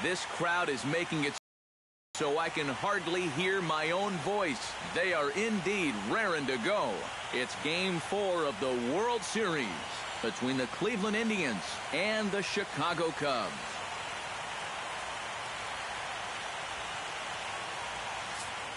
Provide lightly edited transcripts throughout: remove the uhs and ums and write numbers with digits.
This crowd is making it so I can hardly hear my own voice. They are indeed raring to go. It's Game 4 of the World Series between the Cleveland Indians and the Chicago Cubs.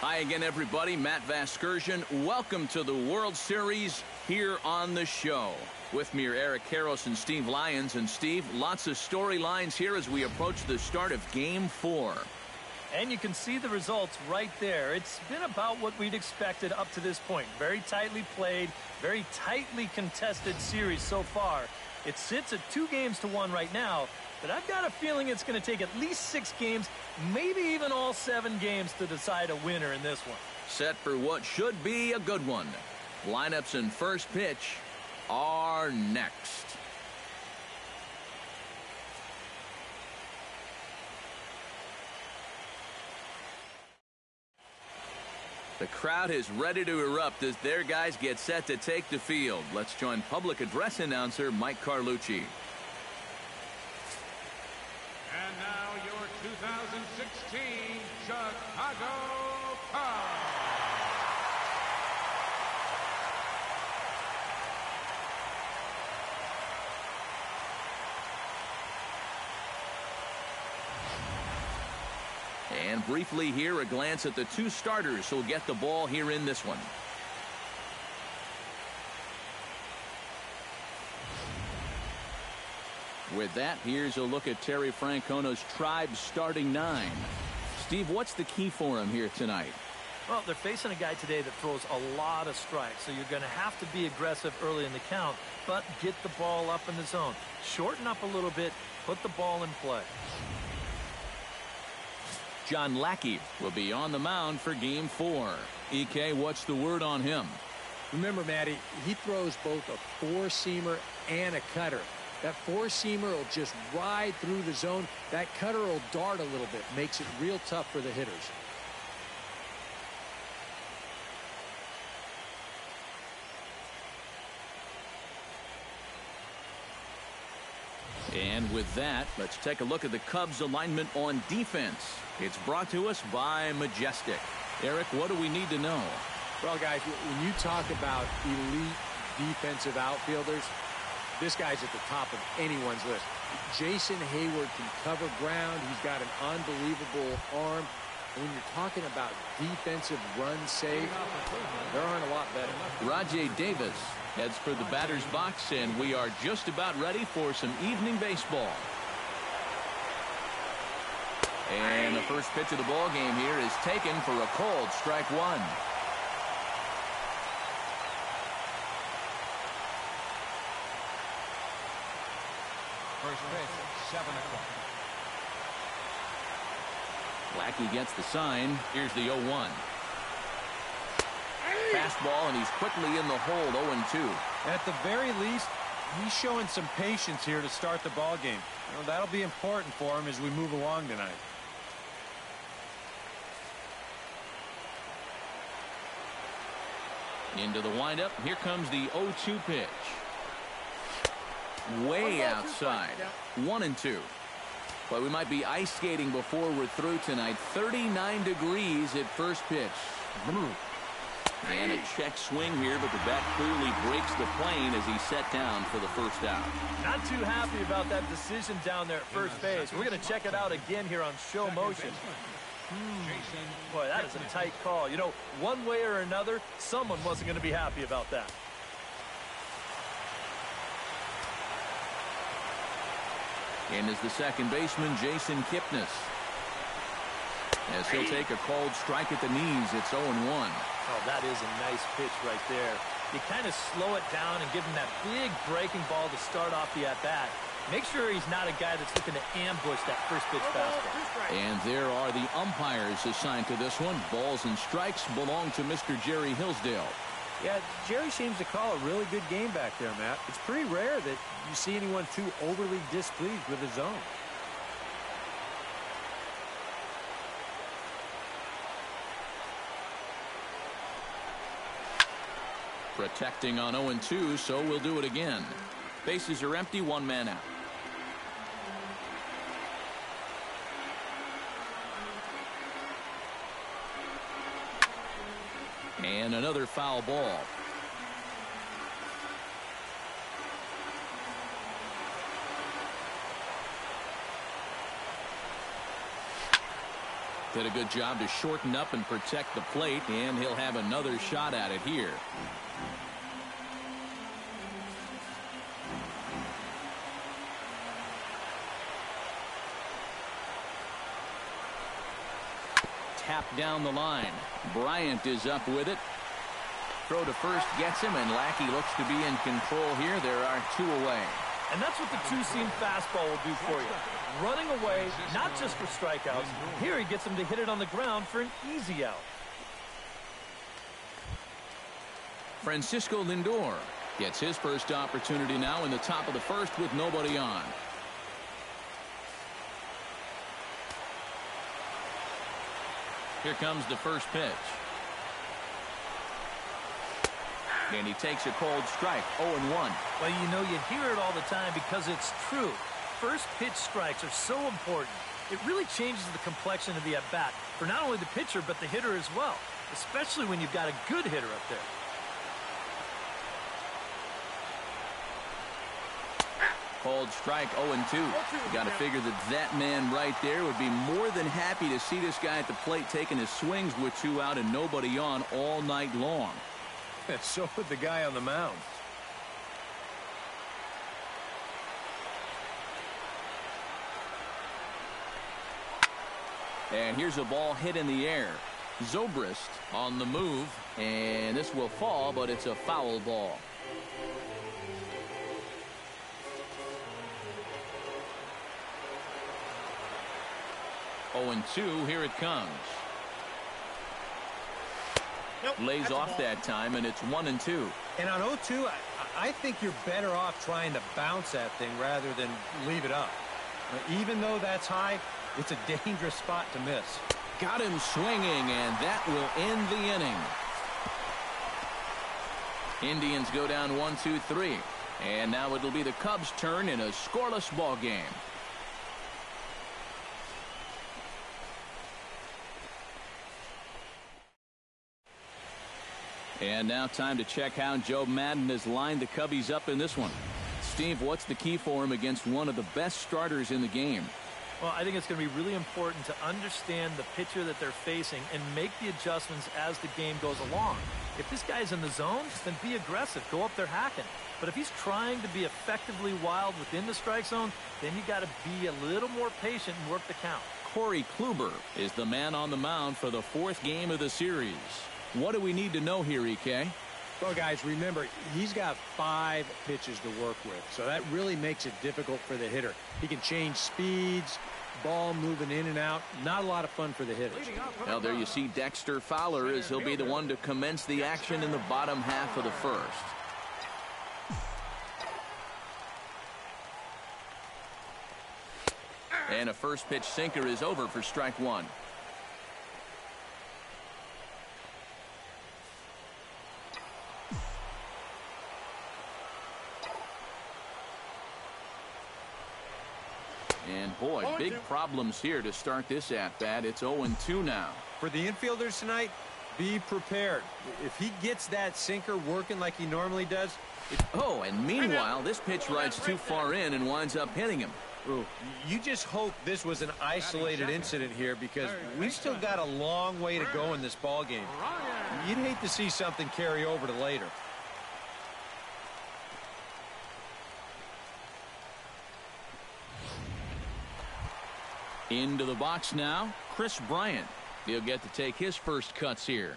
Hi again, everybody. Matt Vasgersian. Welcome to the World Series here on the show. With me are Eric Karros and Steve Lyons. And Steve, lots of storylines here as we approach the start of Game 4. And you can see the results right there. It's been about what we'd expected up to this point. Very tightly played, very tightly contested series so far. It sits at 2-1 right now, but I've got a feeling it's going to take at least 6 games, maybe even all 7 games to decide a winner in this one. Set for what should be a good one. Lineups and first pitch are next. The crowd is ready to erupt as their guys get set to take the field. Let's join public address announcer Mike Carlucci. And now your 2016 Chicago Cubs. And briefly here, a glance at the 2 starters who'll get the ball here in this one. With that, here's a look at Terry Francona's Tribe starting 9. Steve, what's the key for him here tonight? Well, they're facing a guy today that throws a lot of strikes, so you're going to have to be aggressive early in the count, but get the ball up in the zone. Shorten up a little bit, put the ball in play. John Lackey will be on the mound for Game 4. EK, what's the word on him? Remember, Matty, he throws both a 4-seamer and a cutter. That 4-seamer will just ride through the zone. That cutter will dart a little bit, makes it real tough for the hitters. And with that, let's take a look at the Cubs alignment on defense. It's brought to us by Majestic. Eric, what do we need to know? Well, guys, when you talk about elite defensive outfielders, this guy's at the top of anyone's list. Jason Hayward can cover ground. He's got an unbelievable arm. And when you're talking about defensive run save, there aren't a lot better. Rajay Davis heads for the batter's box, and we are just about ready for some evening baseball. And the first pitch of the ball game here is taken for a called strike 1. First pitch, 7 o'clock. Lackey gets the sign. Here's the 0-1. Fastball, and he's quickly in the hold. 0-2. At the very least, he's showing some patience here to start the ball game. You know, that'll be important for him as we move along tonight. Into the windup. Here comes the 0-2 pitch. Way outside. 1-2. But we might be ice skating before we're through tonight. 39 degrees at first pitch. And a check swing here, but the bat clearly breaks the plane as he's set down for the first out. Not too happy about that decision down there at first base. We're going to check it out again here on show motion. Boy, that is a tight call. You know, one way or another, someone wasn't going to be happy about that. In is the second baseman, Jason Kipnis. As he'll take a called strike at the knees, it's 0-1. Oh, that is a nice pitch right there. You kind of slow it down and give him that big breaking ball to start off the at-bat. Make sure he's not a guy that's looking to ambush that first pitch fastball. And there are the umpires assigned to this one. Balls and strikes belong to Mr. Jerry Hillsdale. Yeah, Jerry seems to call a really good game back there, Matt. It's pretty rare that you see anyone too overly displeased with his zone. Protecting on 0-2, so we'll do it again. Bases are empty, 1 man out. And another foul ball. Did a good job to shorten up and protect the plate, and he'll have another shot at it here. Tapped down the line. Bryant is up with it. Throw to first gets him, and Lackey looks to be in control here. There are 2 away. And that's what the two-seam fastball will do for you. Running away, not just for strikeouts. Here he gets him to hit it on the ground for an easy out. Francisco Lindor gets his first opportunity now in the top of the first with nobody on. Here comes the first pitch. And he takes a cold strike, 0-1. Well, you know, you hear it all the time because it's true. First pitch strikes are so important. It really changes the complexion of the at-bat for not only the pitcher but the hitter as well, especially when you've got a good hitter up there. Cold strike, 0-2. You got to figure that man right there would be more than happy to see this guy at the plate taking his swings with 2 out and nobody on all night long. So would the guy on the mound. And here's a ball hit in the air. Zobrist on the move, and this will fall, but it's a foul ball. Oh, and 2, here it comes. Nope, Lays off that time, and it's 1-2. And on 0-2, I think you're better off trying to bounce that thing rather than leave it up. Even though that's high, it's a dangerous spot to miss. Got him swinging, and that will end the inning. Indians go down 1-2-3. And now it'll be the Cubs' turn in a scoreless ball game. And now time to check how Joe Madden has lined the Cubbies up in this one. Steve, what's the key for him against one of the best starters in the game? Well, I think it's going to be really important to understand the pitcher that they're facing and make the adjustments as the game goes along. If this guy's in the zone, then be aggressive. Go up there hacking. But if he's trying to be effectively wild within the strike zone, then you got to be a little more patient and work the count. Corey Kluber is the man on the mound for the 4th game of the series. What do we need to know here, EK? Well, guys, remember, he's got 5 pitches to work with, so that really makes it difficult for the hitter. He can change speeds, ball moving in and out. Not a lot of fun for the hitters. Well, there you see Dexter Fowler as he'll be the one to commence the action in the bottom half of the first. And a first pitch sinker is over for strike 1. And boy, big problems here to start this at-bat. It's 0-2 now. For the infielders tonight, be prepared. If he gets that sinker working like he normally does. Oh, and meanwhile, this pitch rides too far in and winds up hitting him. Ooh, you just hope this was an isolated incident here, because we've still got a long way to go in this ball game. You'd hate to see something carry over to later. Into the box now, Chris Bryant. He'll get to take his first cuts here.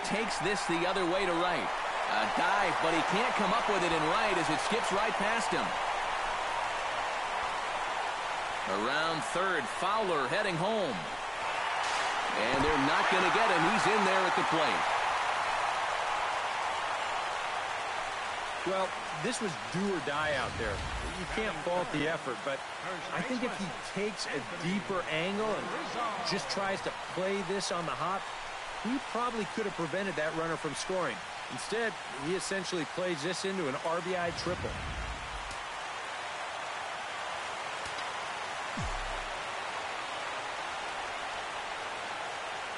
Takes this the other way to right. A dive, but he can't come up with it in right as it skips right past him. Around third, Fowler heading home. And they're not going to get him. He's in there at the plate. Well, this was do or die out there. You can't fault the effort, but I think if he takes a deeper angle and just tries to play this on the hop, he probably could have prevented that runner from scoring. Instead, he essentially plays this into an RBI triple.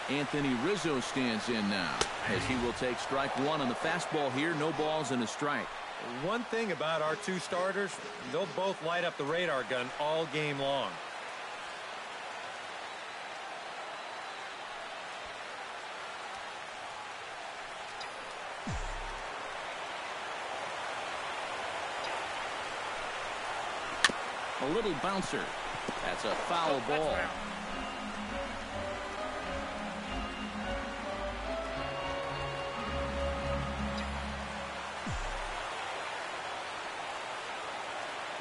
Anthony Rizzo stands in now as he will take strike one on the fastball here. No balls and a strike. One thing about our two starters, they'll both light up the radar gun all game long. A little bouncer. That's a foul ball.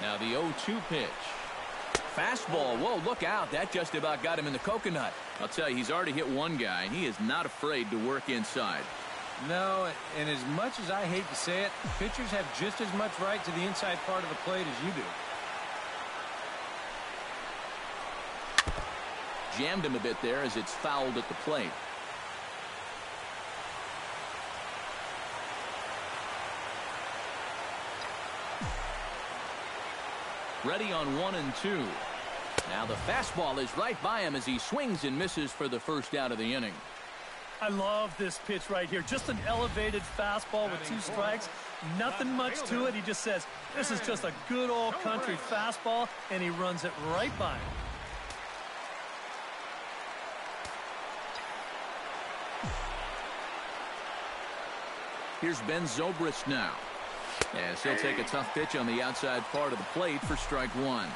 Now the 0-2 pitch. Fastball. Whoa, look out. That just about got him in the coconut. I'll tell you, he's already hit one guy, and he is not afraid to work inside. No, and as much as I hate to say it, pitchers have just as much right to the inside part of the plate as you do. Jammed him a bit there as it's fouled at the plate. Ready on 1-2. Now the fastball is right by him as he swings and misses for the first out of the inning. I love this pitch right here. Just an elevated fastball with 2 strikes. Nothing much to it. He just says, this is just a good old country fastball, and he runs it right by him. Here's Ben Zobrist now, as he'll take a tough pitch on the outside part of the plate for strike one.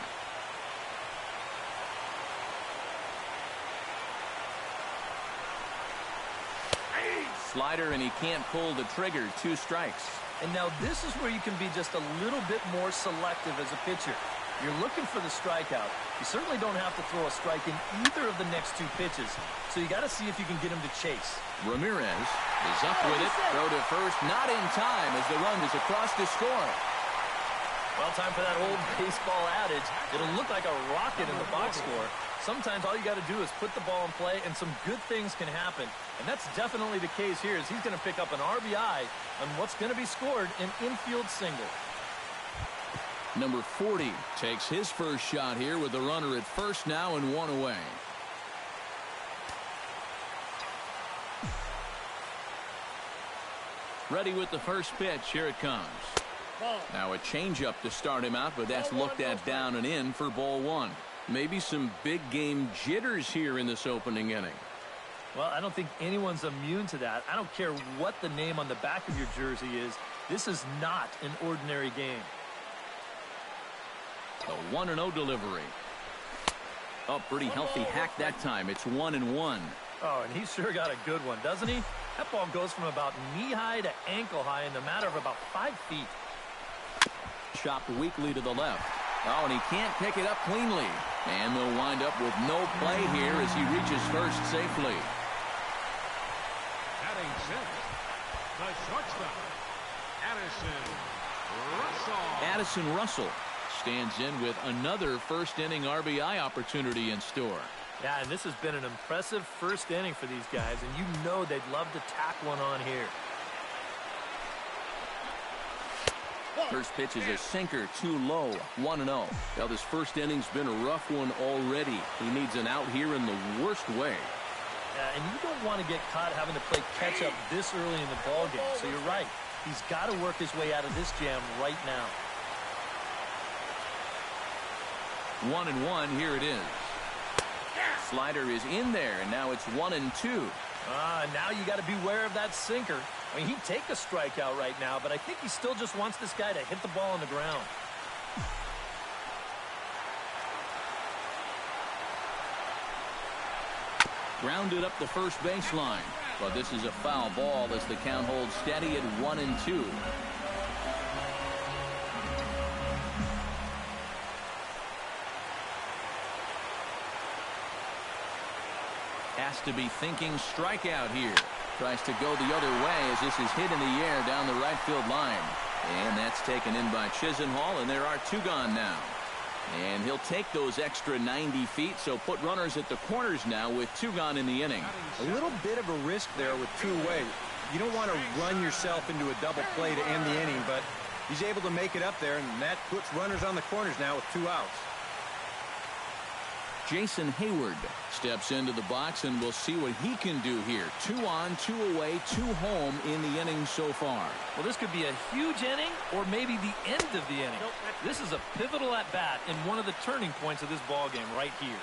Slider, and he can't pull the trigger. 2 strikes. And now this is where you can be just a little bit more selective as a pitcher. You're looking for the strikeout. You certainly don't have to throw a strike in either of the next 2 pitches. So you got to see if you can get him to chase. Ramirez is up with it. Throw to first, not in time as the run is across to score. Well, time for that old baseball adage. It'll look like a rocket in the box score. Sometimes all you got to do is put the ball in play, and some good things can happen. And that's definitely the case here, as he's going to pick up an RBI on what's going to be scored an infield single. Number 40 takes his first shot here with the runner at first now and 1 away. Ready with the first pitch. Here it comes. Now a changeup to start him out, but that's looked at down and in for ball 1. Maybe some big game jitters here in this opening inning. Well, I don't think anyone's immune to that. I don't care what the name on the back of your jersey is. This is not an ordinary game. The 1-0 delivery. Oh, pretty healthy hack that time. It's 1-1. Oh, and he sure got a good one, doesn't he? That ball goes from about knee-high to ankle-high in the matter of about 5 feet. Chopped weakly to the left. Oh, and he can't pick it up cleanly. And they'll wind up with no play here as he reaches first safely. Batting center, the shortstop, Addison Russell stands in with another first-inning RBI opportunity in store. Yeah, and this has been an impressive first inning for these guys, and you know they'd love to tack one on here. First pitch is a sinker, too low, 1-0. Now, this first inning's been a rough one already. He needs an out here in the worst way. And you don't want to get caught having to play catch-up this early in the ballgame, so you're right. He's got to work his way out of this jam right now. 1-1, here it is. Slider is in there, and now it's 1-2. Now you got to beware of that sinker. I mean, he'd take a strikeout right now, but I think he still just wants this guy to hit the ball on the ground. Grounded up the first baseline, but this is a foul ball as the count holds steady at 1-2. Has to be thinking strikeout here. Tries to go the other way as this is hit in the air down the right field line. And that's taken in by Chisenhall, and there are 2 gone now. And he'll take those extra 90 feet, so put runners at the corners now with 2 gone in the inning. A little bit of a risk there with 2 away. You don't want to run yourself into a double play to end the inning, but he's able to make it up there, and that puts runners on the corners now with 2 outs. Jason Hayward steps into the box, and we'll see what he can do here. 2 on, 2 away, 2 home in the inning so far. Well, this could be a huge inning or maybe the end of the inning. This is a pivotal at-bat and one of the turning points of this ballgame right here.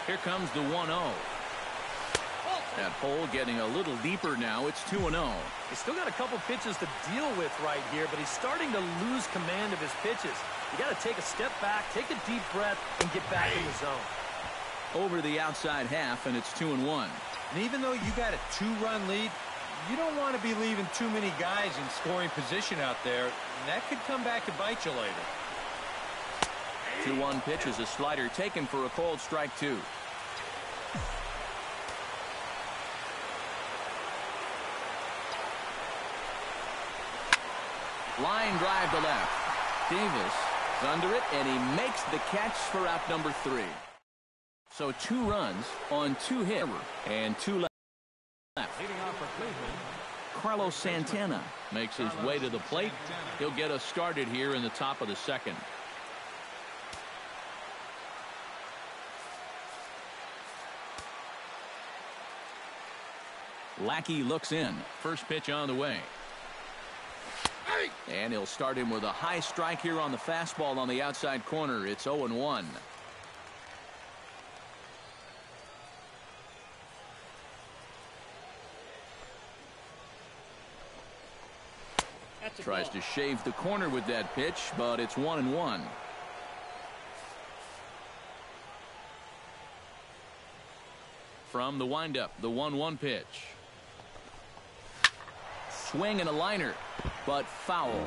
Here comes the 1-0. That hole getting a little deeper now. It's 2-0. He's still got a couple pitches to deal with right here, but he's starting to lose command of his pitches. You got to take a step back, take a deep breath, and get back in the zone. Over the outside half, and it's 2-1. And even though you got a 2-run lead, you don't want to be leaving too many guys in scoring position out there. And that could come back to bite you later. 2-1 pitch is a slider taken for a called strike 2. Line drive to left. Davis is under it, and he makes the catch for out number 3. So 2 runs on 2 hits and 2 left. Leading off for Cleveland, Carlos Santana makes his way to the plate. He'll get us started here in the top of the 2nd. Lackey looks in. First pitch on the way. And he'll start him with a high strike here on the fastball on the outside corner. It's 0-1. Tries to shave the corner with that pitch, but it's 1-1. From the windup, the 1-1 pitch. Swing and a liner, but foul.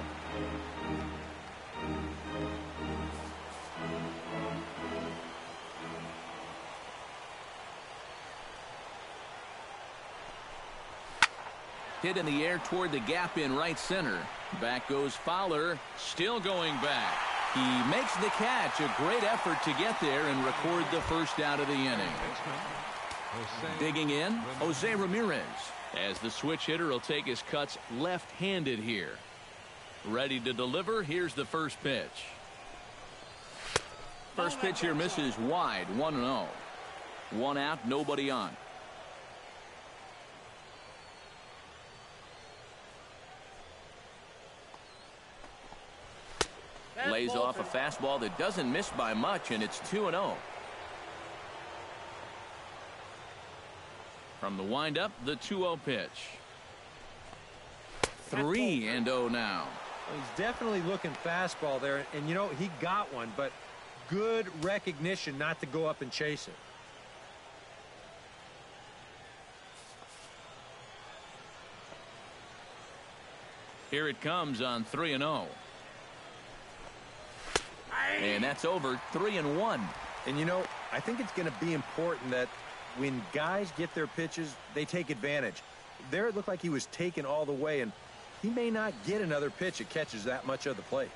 Hit in the air toward the gap in right center. Back goes Fowler, still going back. He makes the catch. A great effort to get there and record the first out of the inning. Digging in, Jose Ramirez. As the switch hitter will take his cuts left-handed here. Ready to deliver. Here's the first pitch. First pitch here misses wide. 1-0. 1 out, nobody on. Lays off a fastball that doesn't miss by much, and it's 2-0. From the windup, the 2-0 pitch. 3-0 now. He's definitely looking fastball there, and you know, he got one, but good recognition not to go up and chase it. Here it comes on 3-0. And that's over. 3-1. And you know, I think it's going to be important that when guys get their pitches, they take advantage. There it looked like he was taken all the way, and he may not get another pitch that catches that much of the plate.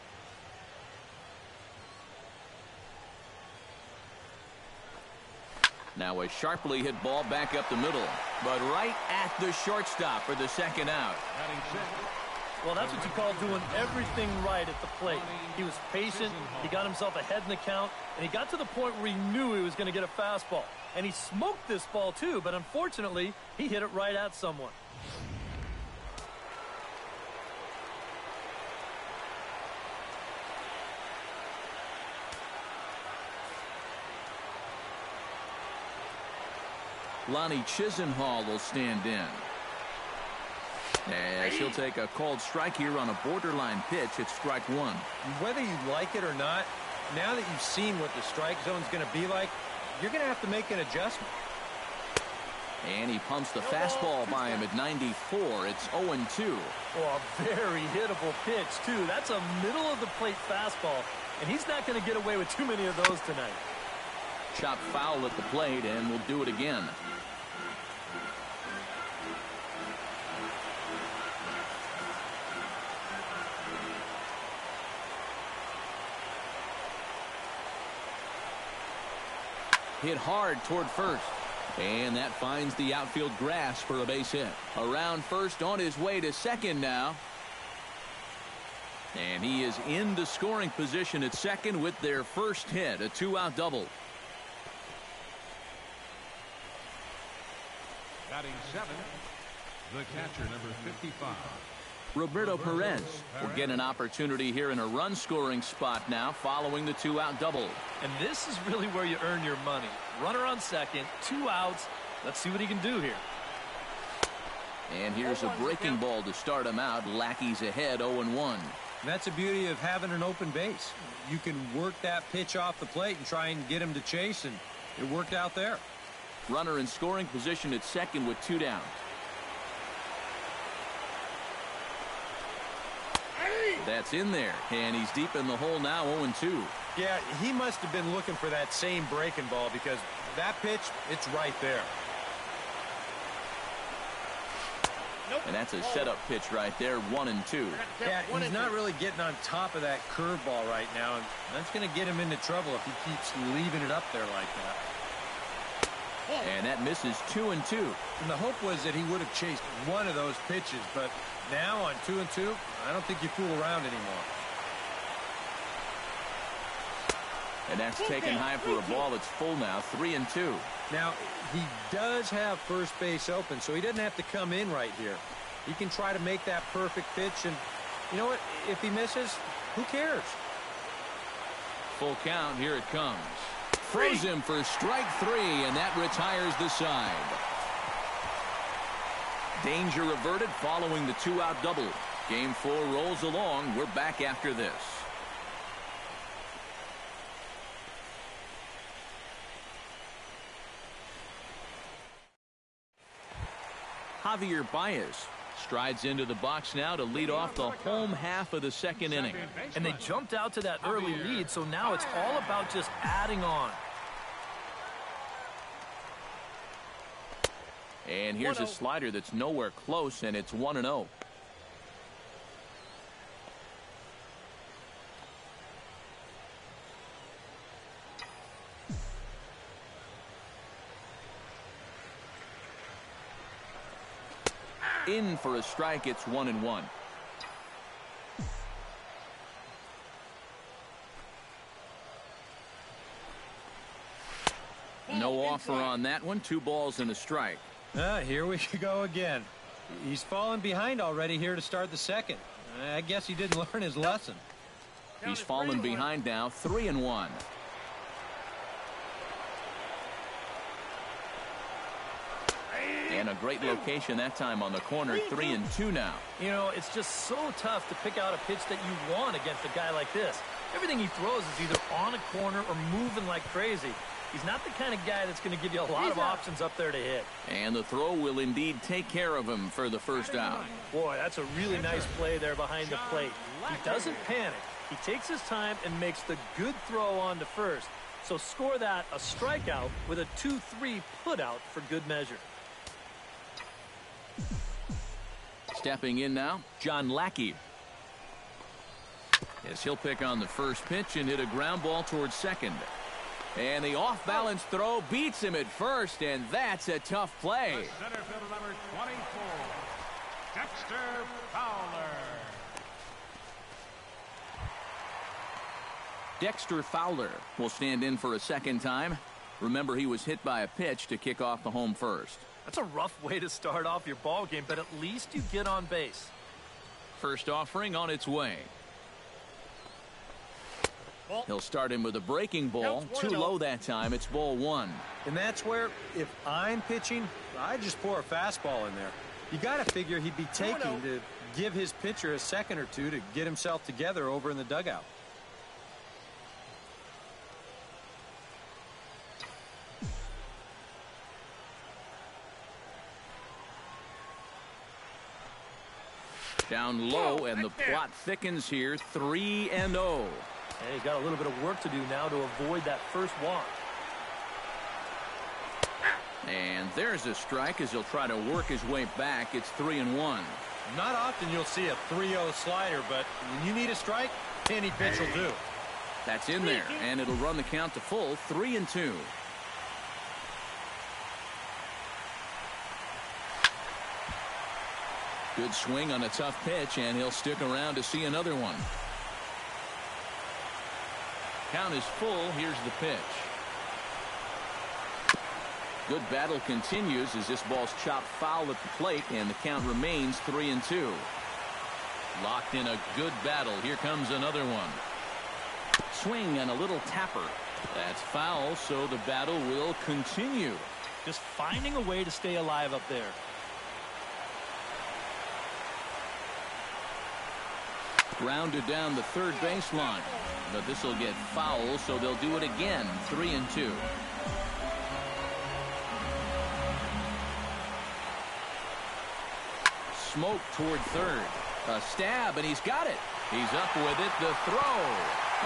Now a sharply hit ball back up the middle, but right at the shortstop for the second out. Well, that's what you call doing everything right at the plate. He was patient, he got himself ahead in the count, and he got to the point where he knew he was going to get a fastball. And he smoked this ball too, but unfortunately, he hit it right at someone. Lonnie Chisenhall will stand in. As he'll take a called strike here on a borderline pitch. It's strike 1. Whether you like it or not, now that you've seen what the strike zone's going to be like, you're going to have to make an adjustment. And he pumps the fastball by him at 94. It's 0-2. Oh, a very hittable pitch, too. That's a middle-of-the-plate fastball, and he's not going to get away with too many of those tonight. Chop foul at the plate, and we'll do it again. hit hard toward first. And that finds the outfield grass for a base hit. Around first, on his way to second now. And he is into scoring position at second with their first hit, a 2-out double. Batting 7, the catcher, number 55. Roberto Perez will get an opportunity here in a run-scoring spot now following the 2-out double. And this is really where you earn your money. Runner on second, 2 outs. Let's see what he can do here. And here's a breaking ball to start him out. Lackey's ahead 0-1. That's the beauty of having an open base. You can work that pitch off the plate and try and get him to chase, and it worked out there. Runner in scoring position at second with 2 down. That's in there, and he's deep in the hole now, 0-2. Yeah, he must have been looking for that same breaking ball because that pitch, it's right there. And that's a setup pitch right there, 1-2. Yeah, he's not really getting on top of that curveball right now, and that's going to get him into trouble if he keeps leaving it up there like that. And that misses 2-2. And the hope was that he would have chased one of those pitches, but now on 2-2, I don't think you fool around anymore. And that's taken high for a ball. It's full now, 3-2. Now, he does have first base open, so he doesn't have to come in right here. He can try to make that perfect pitch, and you know what? If he misses, who cares? Full count, here it comes. Throws him for strike 3, and that retires the side. Danger averted following the 2-out double. Game 4 rolls along. We're back after this. Javier Baez strides into the box now to lead off the home half of the second inning. And they jumped out to that early lead, so now it's all about just adding on. And here's a slider that's nowhere close, and it's 1-0. In for a strike, it's 1-1. No offer on that one. 2 balls and a strike. Here we go again. He's fallen behind already here to start the second. I guess he didn't learn his lesson. He's fallen behind now, 3-1. And a great location that time on the corner, 3-2 now. You know, it's just so tough to pick out a pitch that you want against a guy like this. Everything he throws is either on a corner or moving like crazy. He's not the kind of guy that's going to give you a lot of options up there to hit. And the throw will indeed take care of him for the first out. Boy, that's a really nice play there behind the plate. He doesn't panic. He takes his time and makes the good throw on to first. So score that a strikeout with a 2-3 putout for good measure. Stepping in now, John Lackey. As he'll pick on the first pitch and hit a ground ball towards second. And the off-balance throw beats him at first, and that's a tough play. The center fielder, number 24, Dexter Fowler. Dexter Fowler will stand in for a second time. Remember, he was hit by a pitch to kick off the home first. That's a rough way to start off your ball game, but at least you get on base. First offering on its way. He'll start him with a breaking ball. Too low that time. It's ball 1. And that's where, if I'm pitching, I just pour a fastball in there. You got to figure he'd be taking to give his pitcher a second or two to get himself together over in the dugout. Down low, and the plot thickens here. 3-0. And he's got a little bit of work to do now to avoid that first walk. And there's a strike as he'll try to work his way back. It's 3-1. Not often you'll see a 3-0 slider, but when you need a strike, any pitch will do. That's in there, and it'll run the count to full, 3-2. Good swing on a tough pitch, and he'll stick around to see another one. Count is full. Here's the pitch. Good battle continues as this ball's chopped foul at the plate, and the count remains 3-2. Locked in a good battle. Here comes another one. Swing and a little tapper. That's foul, so the battle will continue. Just finding a way to stay alive up there. Grounded down the third baseline. But this will get foul, so they'll do it again. 3-2. Smoke toward third. A stab, and he's got it. He's up with it. The throw.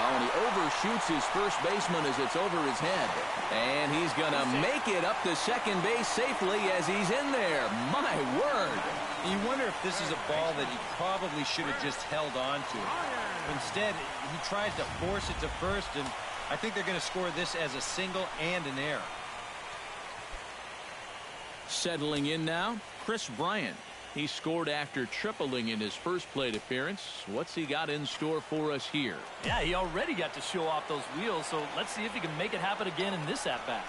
Oh, and he overshoots his first baseman as it's over his head. And he's going to make it up to second base safely as he's in there. My word. You wonder if this is a ball that he probably should have just held on to. Instead, he tries to force it to first, and I think they're going to score this as a single and an error. Settling in now, Chris Bryant. He scored after tripling in his first plate appearance. What's he got in store for us here? Yeah, he already got to show off those wheels, so let's see if he can make it happen again in this at-bat.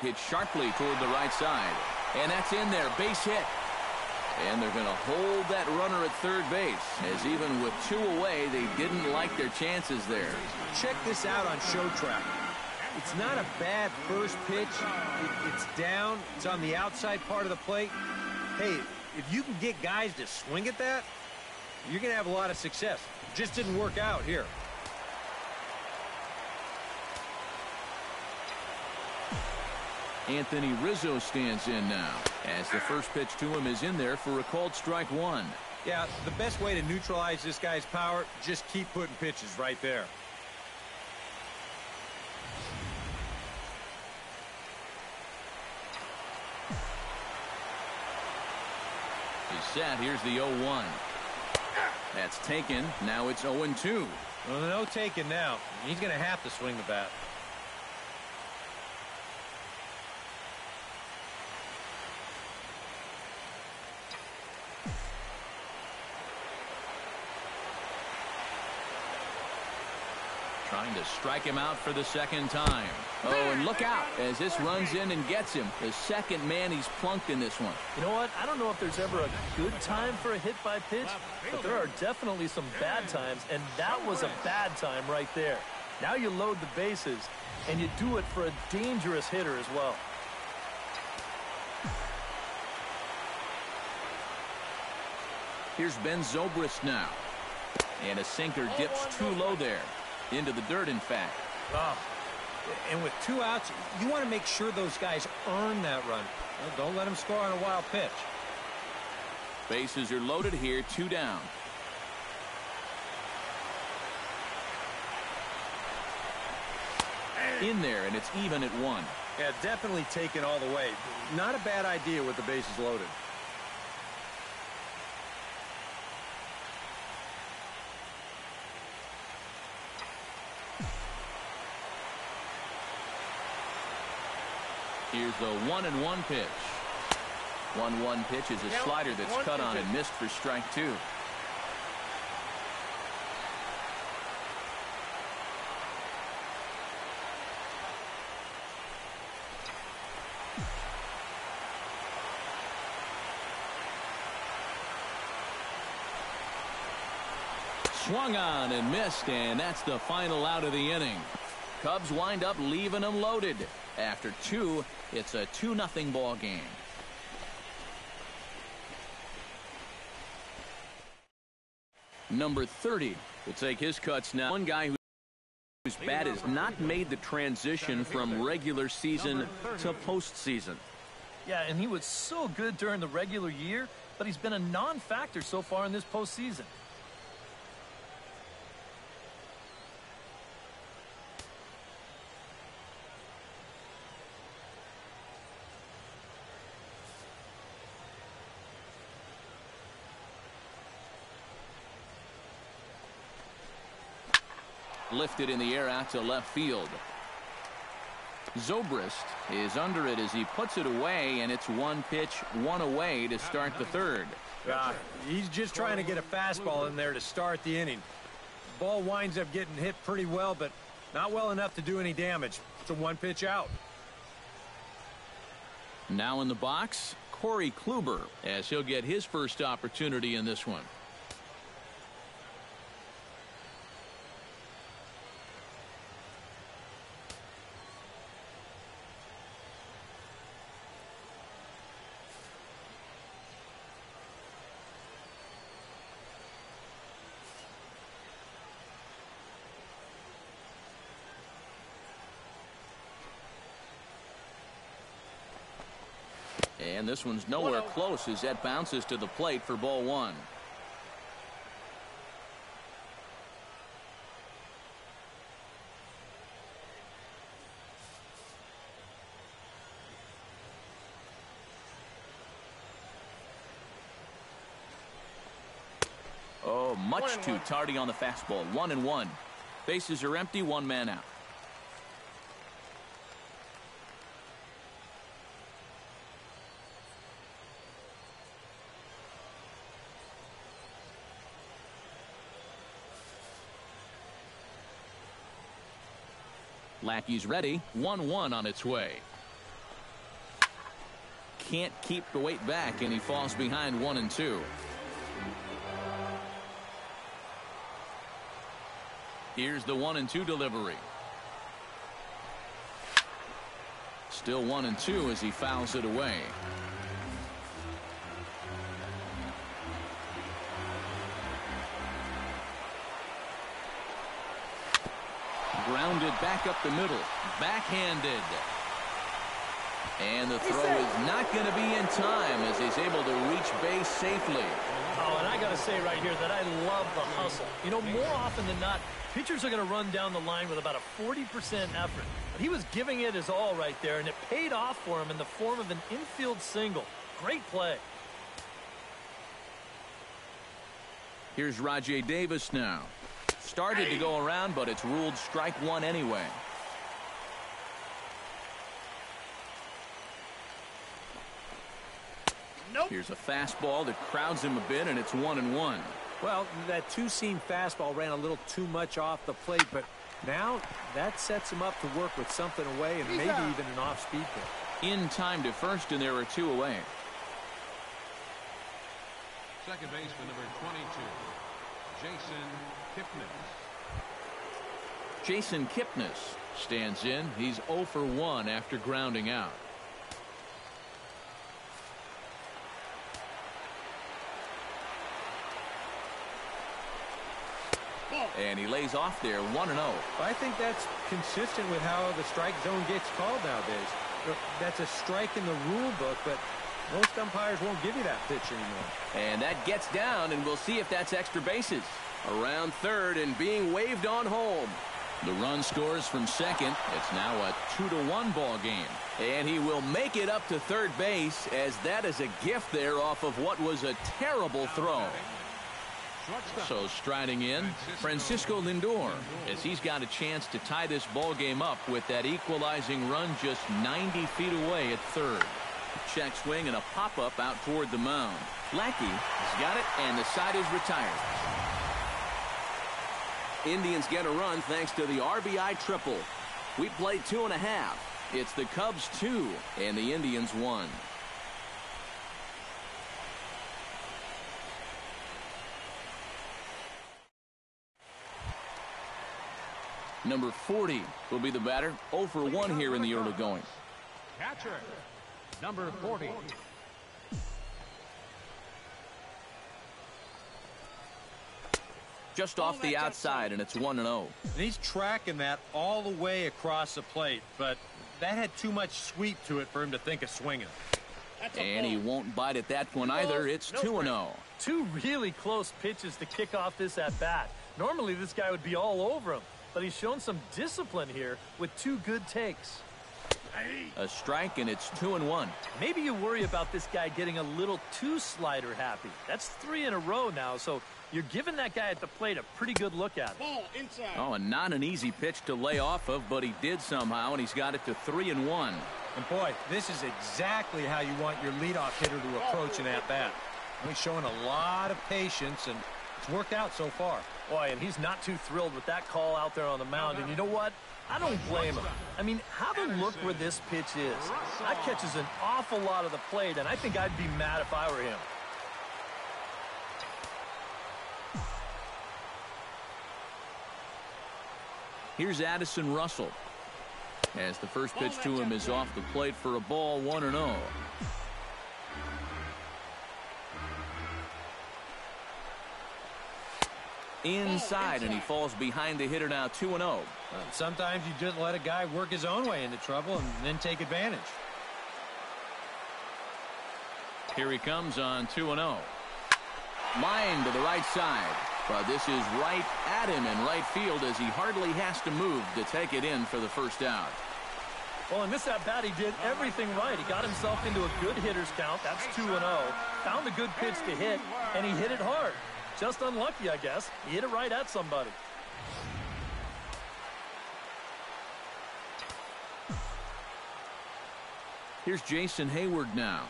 Hit sharply toward the right side. And that's in there. Base hit. And they're going to hold that runner at third base, as even with two away, they didn't like their chances there. Check this out on show track. It's not a bad first pitch. It's down. It's on the outside part of the plate. Hey, if you can get guys to swing at that, you're going to have a lot of success. Just didn't work out here. Anthony Rizzo stands in now, as the first pitch to him is in there for a called strike one. Yeah, the best way to neutralize this guy's power, just keep putting pitches right there. He's set. Here's the 0-1. That's taken. Now it's 0-2. Well, no taken now. He's going to have to swing the bat. Trying to strike him out for the second time. Oh, and look out as this runs in and gets him. The second man he's plunked in this one. You know what? I don't know if there's ever a good time for a hit by pitch, but there are definitely some bad times, and that was a bad time right there. Now you load the bases, and you do it for a dangerous hitter as well. Here's Ben Zobrist now. And a sinker dips too low there. Into the dirt, in fact. Oh. And with two outs, you want to make sure those guys earn that run. Well, don't let them score on a wild pitch. Bases are loaded here, two down. In there, and it's even at one. Yeah, definitely taken all the way. Not a bad idea with the bases loaded. Here's the 1-1 pitch. 1-1 pitch is a slider that's cut on and missed for strike two. Swung on and missed, and that's the final out of the inning. Cubs wind up leaving them loaded. After two, it's a 2-0 ball game. Number 30 will take his cuts now. One guy whose bat has not made the transition from regular season to postseason. Yeah, and he was so good during the regular year, but he's been a non-factor so far in this postseason. Lifted in the air out to left field. Zobrist is under it as he puts it away, and it's one pitch, one away to start the third. He's just trying to get a fastball in there to start the inning. Ball winds up getting hit pretty well, but not well enough to do any damage. It's a one-pitch out. Now in the box, Corey Kluber, as he'll get his first opportunity in this one. And this one's nowhere close as that bounces to the plate for ball one. Oh, much too tardy on the fastball. 1-1. Bases are empty, one man out. Lackey's ready. 1-1 on its way. Can't keep the weight back, and he falls behind 1-2. Here's the 1-2 delivery. Still 1-2 as he fouls it away. Grounded back up the middle. Backhanded. And the throw is not going to be in time as he's able to reach base safely. Oh, and I got to say right here that I love the hustle. You know, more often than not, pitchers are going to run down the line with about a 40% effort. But he was giving it his all right there, and it paid off for him in the form of an infield single. Great play. Here's Rajai Davis now. Started to go around, but it's ruled strike one anyway. Here's a fastball that crowds him a bit, and it's 1-1. Well, that two-seam fastball ran a little too much off the plate, but now that sets him up to work with something away and maybe even an off-speed pitch. In time to first, and there are two away. Second baseman number 22, Jason Kipnis. Jason Kipnis stands in. He's 0 for 1 after grounding out. And he lays off there, 1-0. I think that's consistent with how the strike zone gets called nowadays. That's a strike in the rule book, but most umpires won't give you that pitch anymore. And that gets down, and we'll see if that's extra bases. Around third and being waved on home. The run scores from second. It's now a 2-1 ball game. And he will make it up to third base, as that is a gift there off of what was a terrible throw. So striding in, Francisco Lindor, as he's got a chance to tie this ball game up with that equalizing run just 90 feet away at third. Check swing and a pop-up out toward the mound. Lackey has got it, and the side is retired. Indians get a run thanks to the RBI triple. We played 2.5. It's the Cubs 2 and the Indians 1. Number 40 will be the batter. 0 for 1 here in the early going. Catcher, number 40. Just off the outside, and it's 1-0. And he's tracking that all the way across the plate, but that had too much sweep to it for him to think of swinging. And he won't bite at that one either. It's 2-0. Two really close pitches to kick off this at-bat. Normally this guy would be all over him, but he's shown some discipline here with two good takes. A strike, and it's 2-1. Maybe you worry about this guy getting a little too slider happy. That's 3 in a row now, so You're giving that guy at the plate a pretty good look at it. Ball inside. Oh, and not an easy pitch to lay off of, but he did somehow, and he's got it to 3-1. And boy, this is exactly how you want your leadoff hitter to approach an at-bat. He's showing a lot of patience, and it's worked out so far. Boy, and he's not too thrilled with that call out there on the mound. And you know what? I don't blame him. I mean, have a look where this pitch is. That catches an awful lot of the plate, and I think I'd be mad if I were him. Here's Addison Russell, as the first pitch to him is off the plate for a ball, 1-0. Inside, and he falls behind the hitter now, 2-0. Sometimes you just let a guy work his own way into trouble and then take advantage. Here he comes on 2-0. Line to the right side. But this is right at him in right field as he hardly has to move to take it in for the first out. Well, in this at-bat, he did everything right. He got himself into a good hitter's count. That's 2-0. Found a good pitch to hit, and he hit it hard. Just unlucky, I guess. He hit it right at somebody. Here's Jason Hayward now,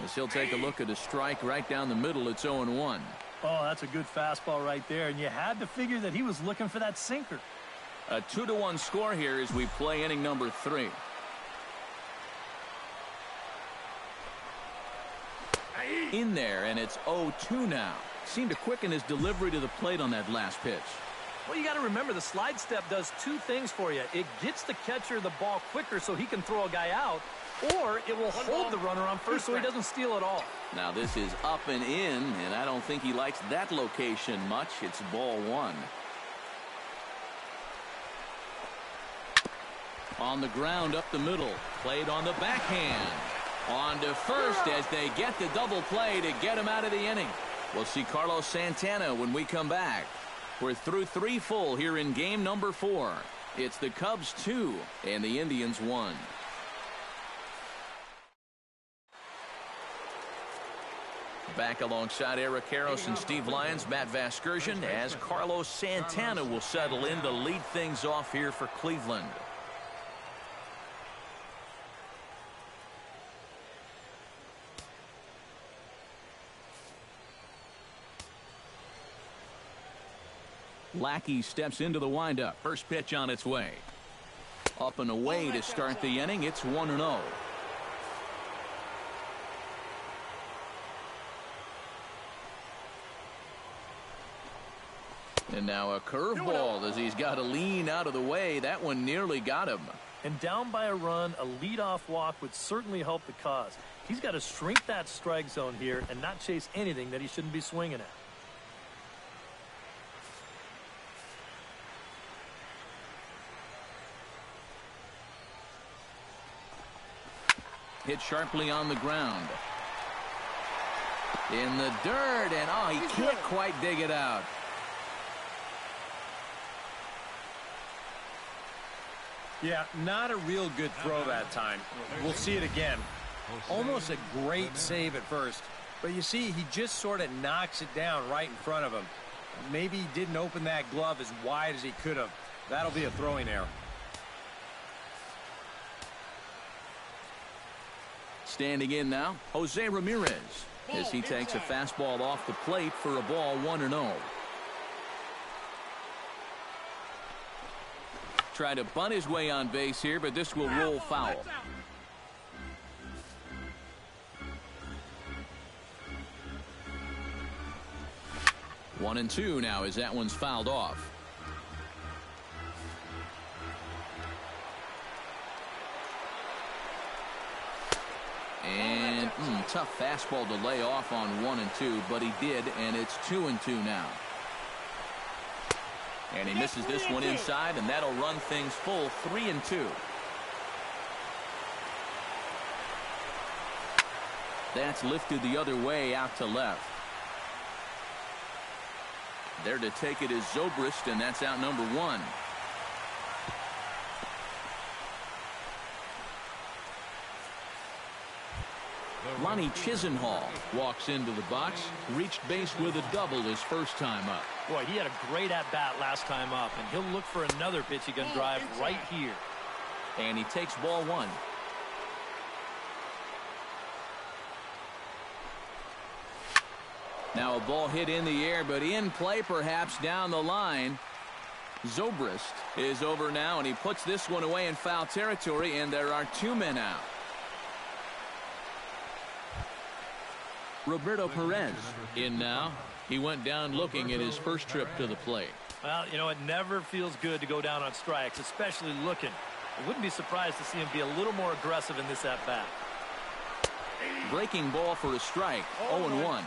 as he'll take a look at a strike right down the middle. It's 0-1. Oh, that's a good fastball right there, and you had to figure that he was looking for that sinker. A 2-1 score here as we play inning number 3. In there, and it's 0-2 now. Seemed to quicken his delivery to the plate on that last pitch. Well, you got to remember the slide step does two things for you. It gets the catcher the ball quicker so he can throw a guy out, or it will hold the runner on first so he doesn't steal it all. Now this is up and in, and I don't think he likes that location much. It's ball 1. On the ground up the middle, played on the backhand. On to first as they get the double play to get him out of the inning. We'll see Carlos Santana when we come back. We're through 3 full here in game number 4. It's the Cubs 2 and the Indians 1. Back alongside Eric Karros and Steve Lyons, Matt Vasgersian, as Carlos Santana will settle in to lead things off here for Cleveland. Lackey steps into the windup. First pitch on its way. Up and away to start the inning. It's 1-0. And now a curveball as he's got to lean out of the way. That one nearly got him. And down by a run, a leadoff walk would certainly help the cause. He's got to shrink that strike zone here and not chase anything that he shouldn't be swinging at. Hit sharply on the ground. In the dirt, and oh, he can't quite dig it out. Yeah, not a real good throw that time. We'll see it again. Almost a great save at first. But you see, he just sort of knocks it down right in front of him. Maybe he didn't open that glove as wide as he could have. That'll be a throwing error. Standing in now, Jose Ramirez, as he takes a fastball off the plate for a ball, 1-0. Try to bunt his way on base here, but this will roll foul. One and two now as that one's fouled off. And tough fastball to lay off on 1-2, but he did, and it's 2-2 now. And he misses this one inside, and that'll run things full 3-2. That's lifted the other way out to left. There to take it is Zobrist, and that's out number 1. Lonnie Chisenhall walks into the box, reached base with a double his first time up. Boy, he had a great at-bat last time up, and he'll look for another pitch he can drive right here. And he takes ball one. Now a ball hit in the air, but in play perhaps down the line. Zobrist is over now, and he puts this one away in foul territory, and there are 2 men out. Roberto Perez in now. He went down looking at his first trip to the plate. Well, you know, it never feels good to go down on strikes, especially looking. I wouldn't be surprised to see him be a little more aggressive in this at-bat. Breaking ball for a strike, 0-1.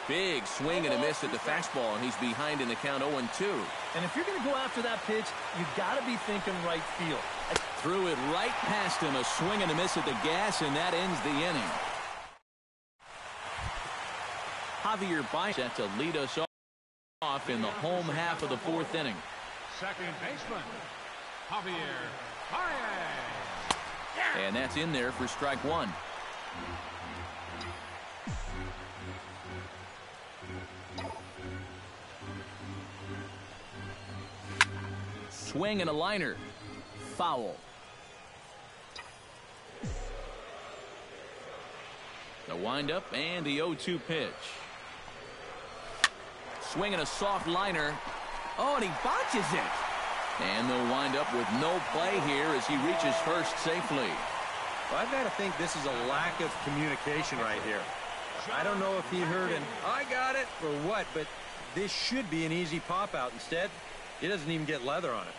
Big swing and a miss at the fastball, and he's behind in the count 0-2. And if you're going to go after that pitch, you've got to be thinking right field. Threw it right past him, a swing and a miss at the gas, and that ends the inning. Javier Baez set to lead us off in the home half of the 4th inning. Second baseman, Javier Baez. And that's in there for strike one. Swing and a liner. Foul. The windup and the 0-2 pitch. Swing and a soft liner. Oh, and he botches it. And they'll wind up with no play here as he reaches first safely. Well, I've got to think this is a lack of communication right here. I don't know if he heard an "I got it" or what, but this should be an easy pop out. Instead, he doesn't even get leather on it.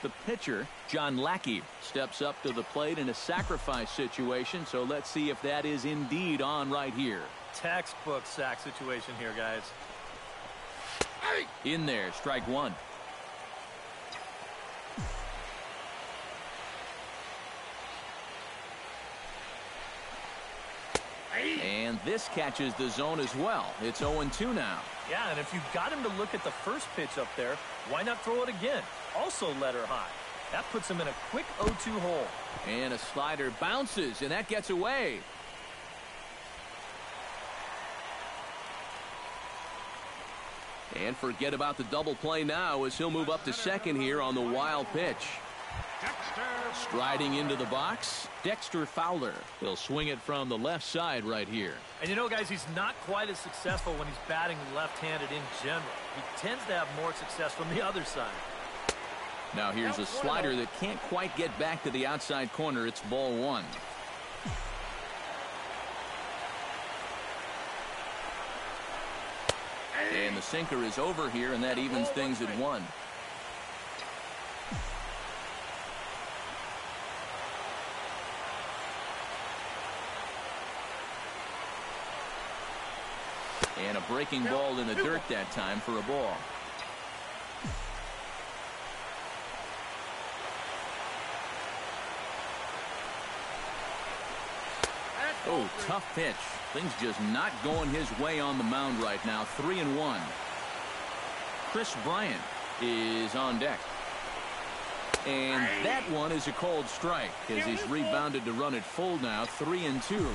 The pitcher, John Lackey, steps up to the plate in a sacrifice situation, so let's see if that is indeed on right here. Textbook sack situation here, guys. In there, strike one. And this catches the zone as well. It's 0-2 now. Yeah, and if you've got him to look at the first pitch up there, why not throw it again? Also let her high. That puts him in a quick 0-2 hole. And a slider bounces, and that gets away. And forget about the double play now as he'll move up to second here on the wild pitch. Striding into the box, Dexter Fowler. He'll swing it from the left side right here. And you know, guys, he's not quite as successful when he's batting left-handed in general. He tends to have more success from the other side. Now here's a slider that can't quite get back to the outside corner. It's ball one. And the sinker is over here, and that evens things at 1. And a breaking ball in the dirt that time for a ball. Oh, tough pitch. Things just not going his way on the mound right now. 3-1. Chris Bryant is on deck. And that one is a cold strike as he's rebounded to run it full now. 3-2.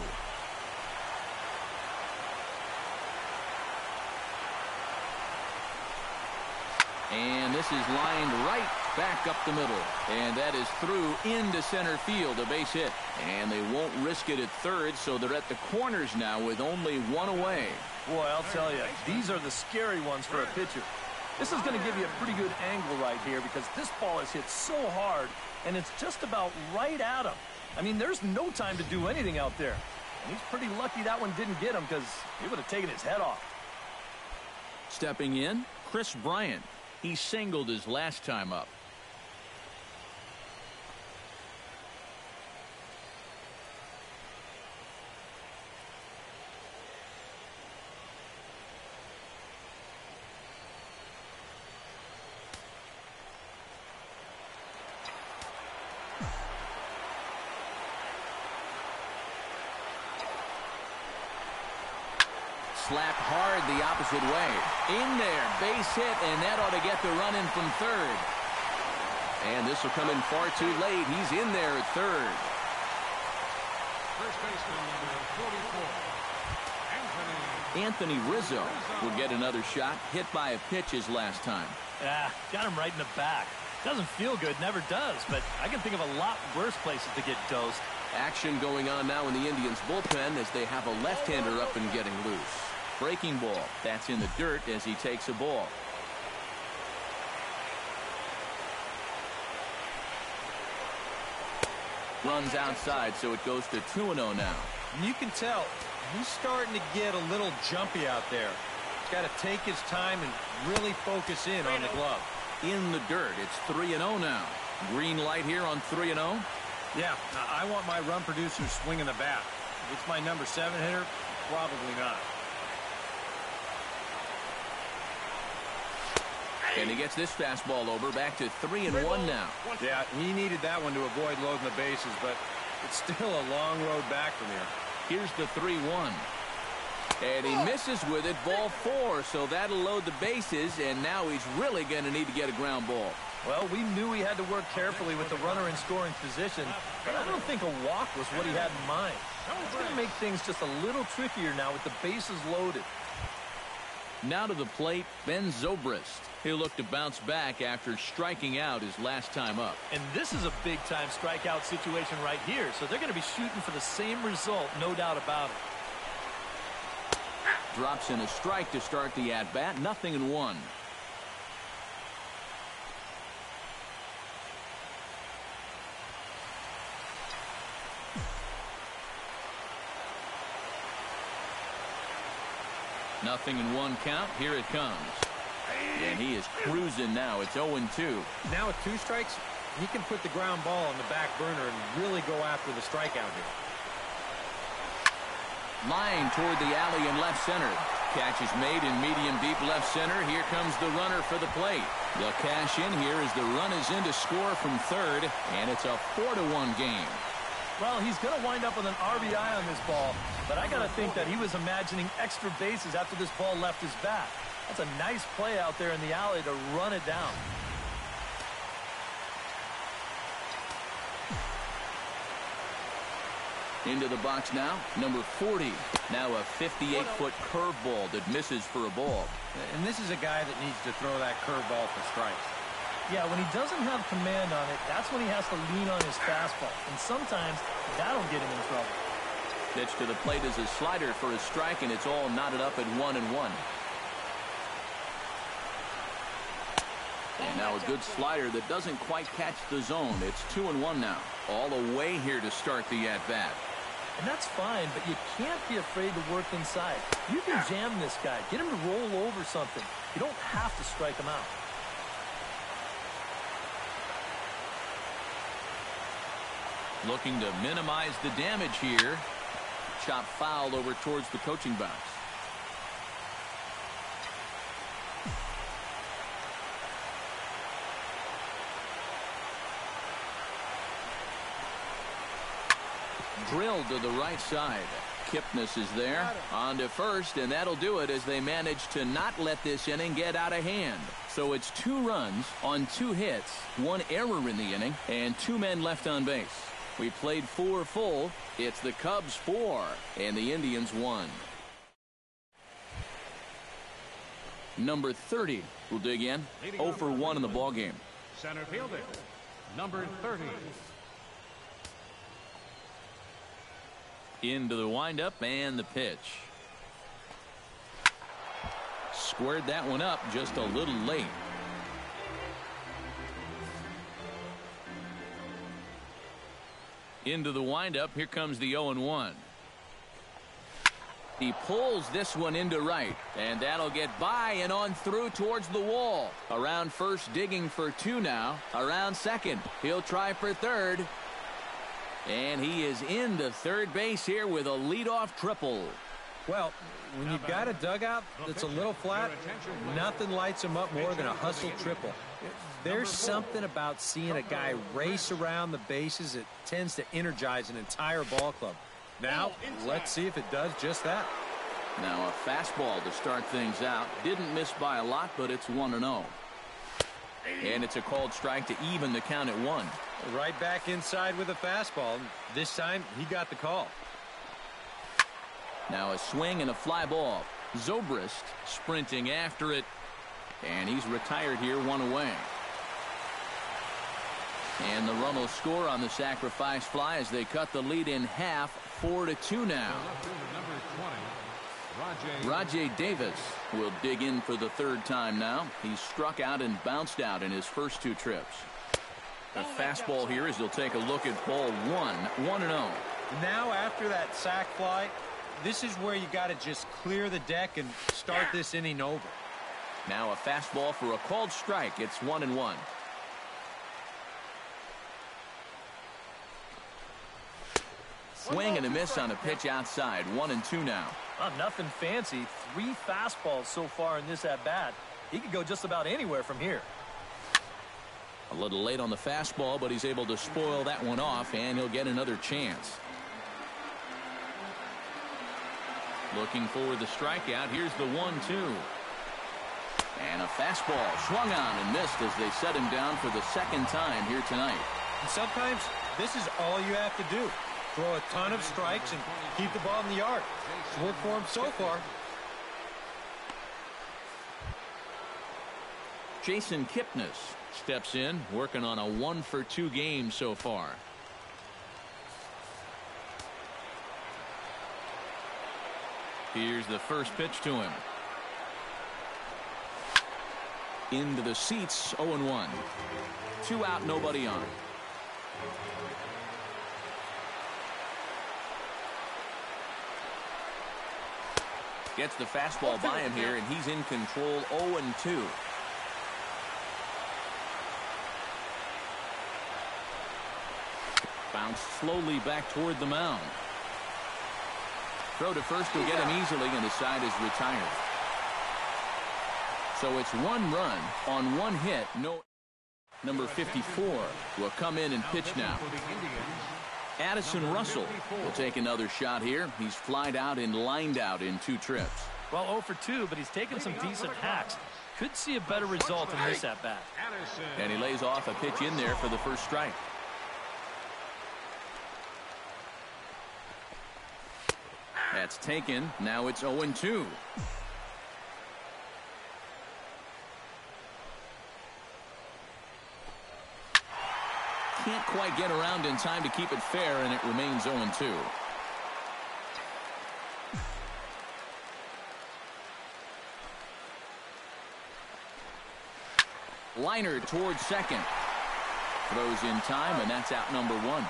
And this is lined right back up the middle. And that is through into center field, a base hit. And they won't risk it at third, so they're at the corners now with only one away. Boy, I'll tell you, these are the scary ones for a pitcher. This is going to give you a pretty good angle right here because this ball is hit so hard, and it's just about right at him. I mean, there's no time to do anything out there. And he's pretty lucky that one didn't get him because he would have taken his head off. Stepping in, Chris Bryant. He singled his last time up. slapped hard the opposite way. In there, base hit, and that ought to get the run in from third. And this will come in far too late. He's in there at third. First baseman number 44, Anthony Rizzo will get another shot, hit by a pitch his last time. Got him right in the back. Doesn't feel good, never does, but I can think of a lot worse places to get dosed. Action going on now in the Indians bullpen as they have a left-hander up and getting loose. Breaking ball. That's in the dirt as he takes a ball. Runs outside, so it goes to 2-0 now. You can tell he's starting to get a little jumpy out there. He's got to take his time and really focus in on the glove. In the dirt, it's 3-0 now. Green light here on 3-0. Yeah, I want my run producer swinging the bat. If it's my number 7 hitter, probably not. And he gets this fastball over, back to 3-1 now. Yeah, he needed that one to avoid loading the bases, but it's still a long road back from here. Here's the 3-1. And he misses with it, ball 4, so that'll load the bases, and now he's really going to need to get a ground ball. Well, we knew he had to work carefully with the runner in scoring position, but I don't think a walk was what he had in mind. It's going to make things just a little trickier now with the bases loaded. Now to the plate, Ben Zobrist. He'll look to bounce back after striking out his last time up. And this is a big-time strikeout situation right here, so they're going to be shooting for the same result, no doubt about it. Drops in a strike to start the at-bat, 0-1. Nothing in 1 count. Here it comes. And he is cruising now. It's 0-2. Now with 2 strikes, he can put the ground ball on the back burner and really go after the strikeout here. Line toward the alley in left center. Catch is made in medium deep left center. Here comes the runner for the plate. They'll cash in here as the run is in to score from third, and it's a 4-1 game. Well, he's going to wind up with an RBI on this ball, but I got to think that he was imagining extra bases after this ball left his bat. That's a nice play out there in the alley to run it down. Into the box now, number 40. Now a 58-foot curveball that misses for a ball. And this is a guy that needs to throw that curveball for strikes. Yeah, when he doesn't have command on it, that's when he has to lean on his fastball. And sometimes that'll get him in trouble. Pitch to the plate is a slider for a strike, and it's all knotted up at 1-1. And now a good slider that doesn't quite catch the zone. It's 2-1 now. All away here to start the at-bat. And that's fine, but you can't be afraid to work inside. You can jam this guy. Get him to roll over something. You don't have to strike him out. Looking to minimize the damage here. Chop foul over towards the coaching box. Drilled to the right side. Kipnis is there. On to first, and that'll do it as they manage to not let this inning get out of hand. So it's 2 runs on 2 hits, 1 error in the inning, and 2 men left on base. We played 4 full. It's the Cubs 4 and the Indians 1. Number 30 will dig in. 0 for 1 in the ballgame. center fielder, number 30. Into the windup and the pitch. Squared that one up just a little late. Into the windup. Here comes the 0-1. He pulls this one into right, and that'll get by and on through towards the wall. Around first, digging for 2 now. Around second, he'll try for third. And he is into third base here with a leadoff triple. Well, when you've got a dugout that's a little flat, nothing lights him up more than a hustle triple. There's something about seeing a guy race around the bases that tends to energize an entire ball club. Now, let's see if it does just that. Now a fastball to start things out. Didn't miss by a lot, but it's 1-0. And it's a called strike to even the count at 1. Right back inside with a fastball. This time he got the call. Now a swing and a fly ball. Zobrist sprinting after it. And he's retired here, 1 away. And the run will score on the sacrifice fly as they cut the lead in half, 4-2 now. Rajay Davis will dig in for the third time now. He's struck out and bounced out in his first 2 trips. A fastball here as he'll take a look at ball 1, 1-0. Now after that sac fly, this is where you got to just clear the deck and start this inning over. Now a fastball for a called strike. It's 1-1. Swing and a miss on a pitch outside. 1-2 now. Nothing fancy. 3 fastballs so far in this at-bat. He could go just about anywhere from here. A little late on the fastball, but he's able to spoil that one off, and he'll get another chance. Looking for the strikeout. Here's the 1-2. And a fastball swung on and missed as they set him down for the second time here tonight. And sometimes this is all you have to do. Throw a ton of strikes and keep the ball in the yard. It's worked for him so far. Jason Kipnis steps in, working on a 1-for-2 game so far. Here's the first pitch to him. Into the seats, 0-1. 2 out, nobody on. Gets the fastball by him here, and he's in control, 0-2. Bounced slowly back toward the mound. Throw to first will get him easily, and the side is retired. So it's 1 run on 1 hit. No. Number 54 will come in and pitch now. Addison Russell will take another shot here. He's flied out and lined out in 2 trips. Well, 0 for 2, but he's taken some decent hacks. Could see a better result in this at-bat. And he lays off a pitch in there for the first strike. That's taken. Now it's 0-2. Can't quite get around in time to keep it fair, and it remains 0-2. Liner towards second. Throws in time, and that's out number 1.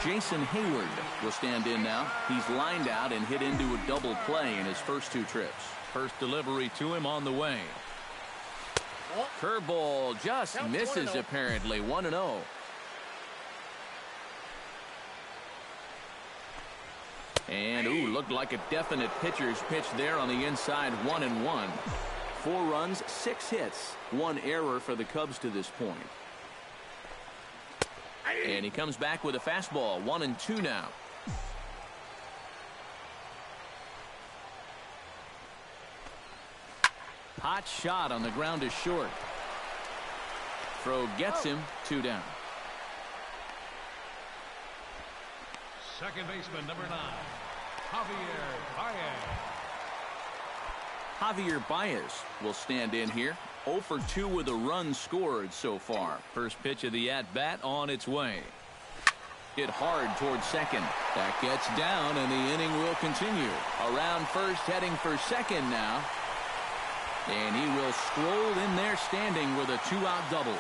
Jason Hayward will stand in now. He's lined out and hit into a double play in his first 2 trips. First delivery to him on the way. Curveball just misses apparently. 1-0. And looked like a definite pitcher's pitch there on the inside. 1-1. 4 runs, 6 hits, 1 error for the Cubs to this point. And he comes back with a fastball. 1-2 now. Hot shot on the ground is short. Throw gets him. 2 down. Second baseman, number 9, Javier Baez. Javier Baez will stand in here. 0 for 2 with a run scored so far. First pitch of the at-bat on its way. Hit hard towards second. That gets down, and the inning will continue. Around first, heading for second now. And he will stroll in there standing with a 2-out double.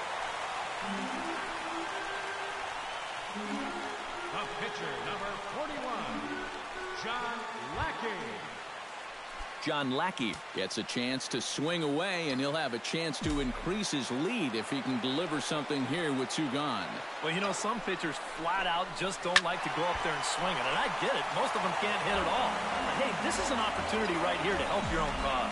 The pitcher, number 41, John Lackey. John Lackey gets a chance to swing away, and he'll have a chance to increase his lead if he can deliver something here with 2 gone. Well, you know, some pitchers flat out just don't like to go up there and swing it, and I get it. Most of them can't hit at all. But hey, this is an opportunity right here to help your own cause.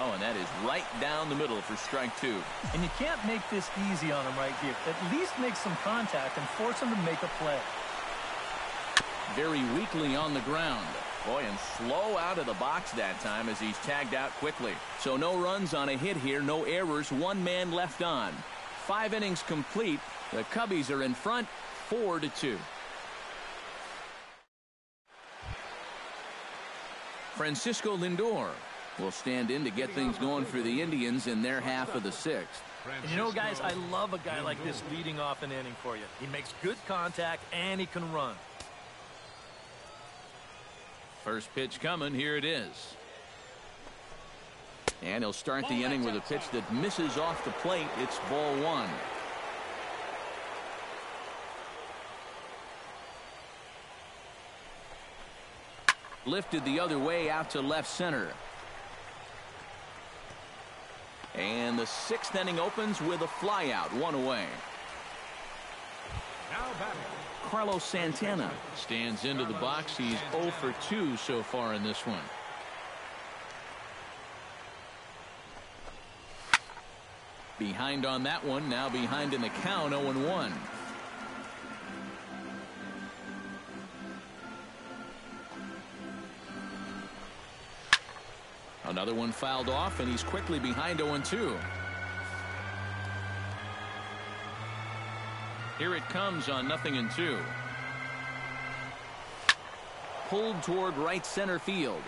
Oh, and that that is right down the middle for strike 2. And you can't make this easy on him right here. At least make some contact and force him to make a play. Very weakly on the ground. Boy, and slow out of the box that time as he's tagged out quickly. So no runs on a hit here, no errors, 1 man left on. 5 innings complete. The Cubbies are in front, 4-2. Francisco Lindor will stand in to get things going for the Indians in their half of the 6th. And you know, guys, I love a guy like this leading off an inning for you. He makes good contact and he can run. First pitch coming. Here it is. And he'll start the inning with a pitch that misses off the plate. It's ball 1. Lifted the other way out to left center. And the 6th inning opens with a flyout, 1 away. Now batting. Carlos Santana stands into the box. He's 0 for 2 so far in this one. Behind on that one, now behind in the count, 0-1. Another one fouled off, and he's quickly behind 0-2. Here it comes on 0-2. Pulled toward right center field.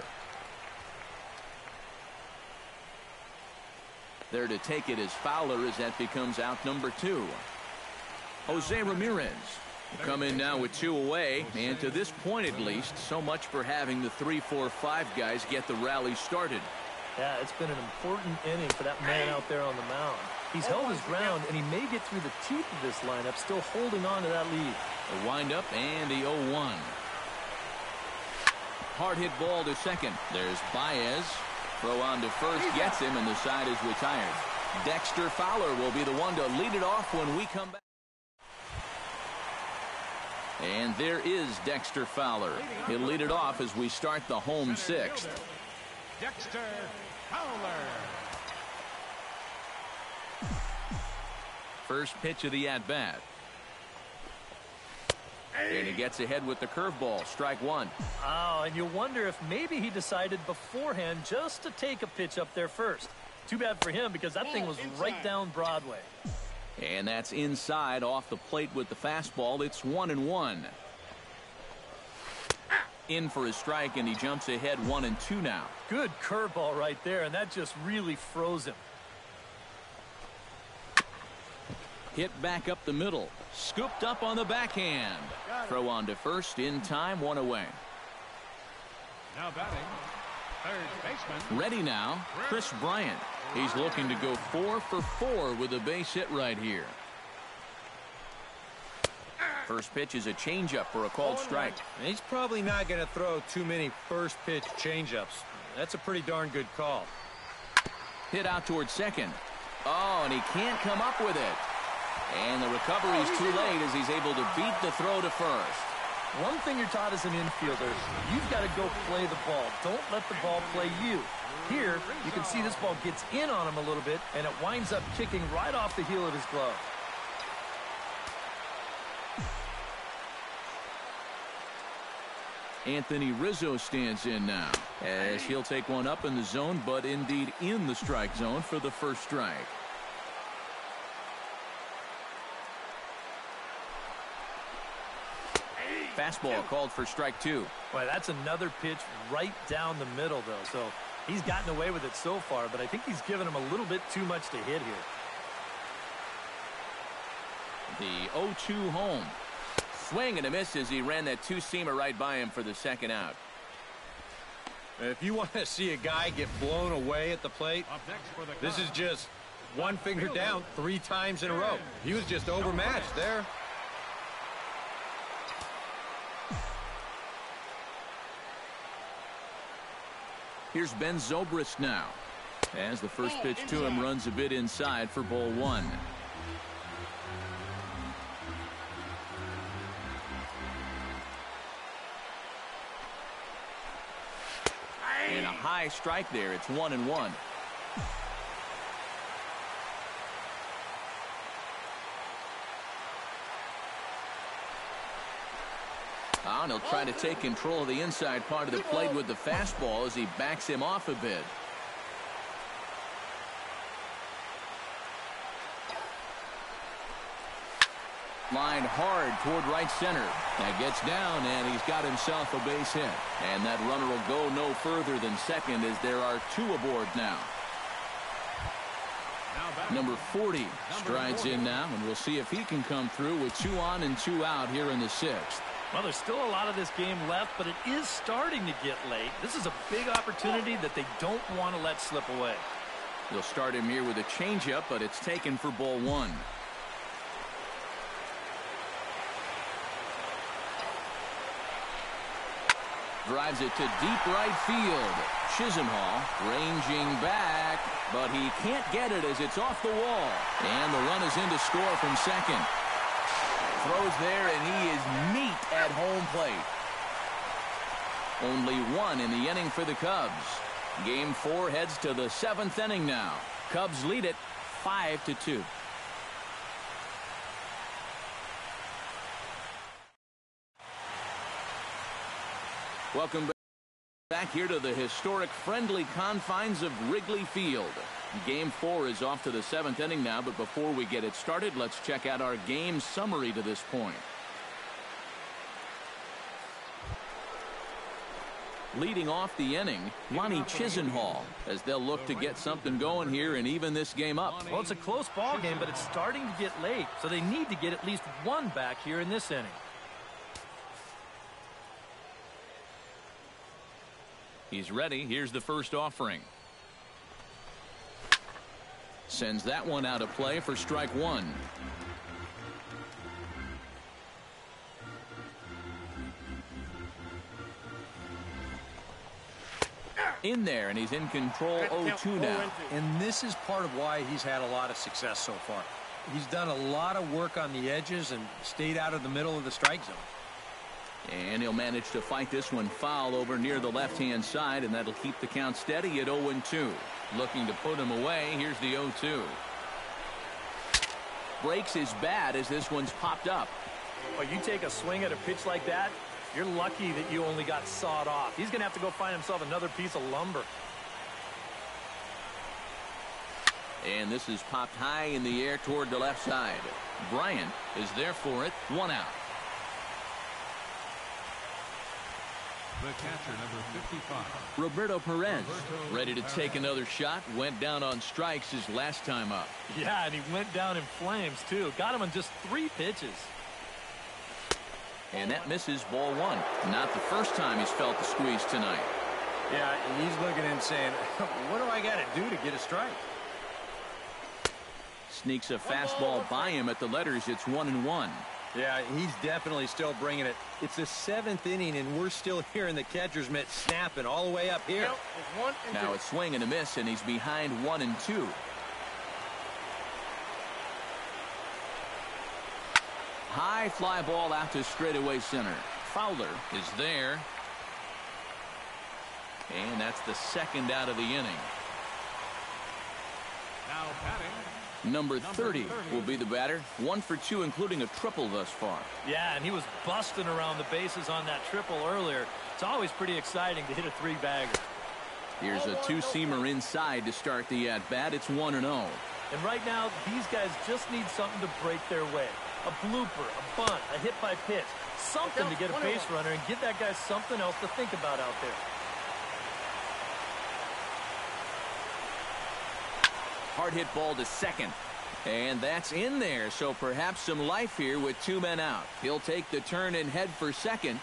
There to take it is Fowler as that becomes out number 2. Jose Ramirez will come in now with 2 away, and to this point at least, so much for having the 3, 4, 5 guys get the rally started. Yeah, it's been an important inning for that man out there on the mound. He's held his ground, and he may get through the teeth of this lineup, still holding on to that lead. A windup and the 0-1. Hard hit ball to second. There's Baez. Throw on to first, gets him, and the side is retired. Dexter Fowler will be the one to lead it off when we come back. And there is Dexter Fowler. He'll lead it off as we start the home 6th. Dexter Fowler. First pitch of the at-bat. And he gets ahead with the curveball. Strike 1. Oh, and you wonder if maybe he decided beforehand just to take a pitch up there first. Too bad for him because that thing was right down Broadway. And that's inside off the plate with the fastball. It's 1-1. In for his strike, and he jumps ahead 1-2 now. Good curveball right there, and that just really froze him. Hit back up the middle. Scooped up on the backhand. Throw on to first in time, 1 away. Now batting, third baseman. Ready now, Chris Bryant. He's looking to go 4 for 4 with a base hit right here. First pitch is a changeup for a called strike. He's probably not going to throw too many first pitch changeups. That's a pretty darn good call. Hit out towards second. Oh, and he can't come up with it. And the recovery is too late as he's able to beat the throw to first. One thing you're taught as an infielder, you've got to go play the ball. Don't let the ball play you. Here, you can see this ball gets in on him a little bit, and it winds up kicking right off the heel of his glove. Anthony Rizzo stands in now as he'll take one up in the zone, but indeed in the strike zone for the first strike. Fastball called for strike 2. Boy, that's another pitch right down the middle, though. So he's gotten away with it so far, but I think he's given him a little bit too much to hit here. The 0-2 home. Swing and a miss as he ran that two-seamer right by him for the second out. If you want to see a guy get blown away at the plate, this is just one finger down 3 times in a row. He was just overmatched there. Here's Ben Zobrist now as the first pitch to him runs a bit inside for ball 1. And a high strike there. It's 1-1. And he'll try to take control of the inside part of the plate with the fastball as he backs him off a bit. Lined hard toward right center. That gets down, and he's got himself a base hit. And that runner will go no further than second as there are 2 aboard now. Number 40 strides in now, and we'll see if he can come through with 2 on and 2 out here in the 6th. Well, there's still a lot of this game left, but it is starting to get late. This is a big opportunity that they don't want to let slip away. They'll start him here with a changeup, but it's taken for ball 1. Drives it to deep right field. Chisenhall ranging back, but he can't get it as it's off the wall. And the run is in to score from second. Throws there, and he is neat at home plate. Only 1 in the inning for the Cubs. Game 4 heads to the 7th inning now. Cubs lead it 5-2. Welcome back here to the historic friendly confines of Wrigley Field. Game 4 is off to the 7th inning now, but before we get it started, let's check out our game summary to this point. Leading off the inning, Lonnie Chisenhall, as they'll look to get something going here and even this game up. Well, it's a close ball game, but it's starting to get late, so they need to get at least 1 back here in this inning. He's ready. Here's the first offering. Sends that one out of play for strike 1. In there, and he's in control 0-2 now. And this is part of why he's had a lot of success so far. He's done a lot of work on the edges and stayed out of the middle of the strike zone. And he'll manage to fight this one foul over near the left-hand side, and that'll keep the count steady at 0-2. Looking to put him away. Here's the 0-2. Breaks his bat as this one's popped up. Well, you take a swing at a pitch like that, you're lucky that you only got sawed off. He's going to have to go find himself another piece of lumber. And this is popped high in the air toward the left side. Bryant is there for it. 1 out. The catcher, number 55. Roberto Perez, ready to take another shot. Went down on strikes his last time up. Yeah, and he went down in flames, too. Got him on just 3 pitches. And that misses ball 1. Not the first time he's felt the squeeze tonight. Yeah, he's looking and saying, what do I got to do to get a strike? Sneaks a fastball by him at the letters. It's 1-1. Yeah, he's definitely still bringing it. It's the 7th inning, and we're still hearing the catcher's mitt snapping all the way up here. Now it's swing and a miss, and he's behind 1-2. High fly ball out to straightaway center. Fowler is there. And that's the 2nd out of the inning. Now batting. Number 30 will be the batter. 1 for 2, including a triple thus far. Yeah, and he was busting around the bases on that triple earlier. It's always pretty exciting to hit a 3-bagger. Here's a 2-seamer inside to start the at-bat. It's 1-0. And right now, these guys just need something to break their way. A blooper, a bunt, a hit by pitch. Something to get a base runner and give that guy something else to think about out there. Hard hit ball to second. And that's in there, so perhaps some life here with 2 men out. He'll take the turn and head for second.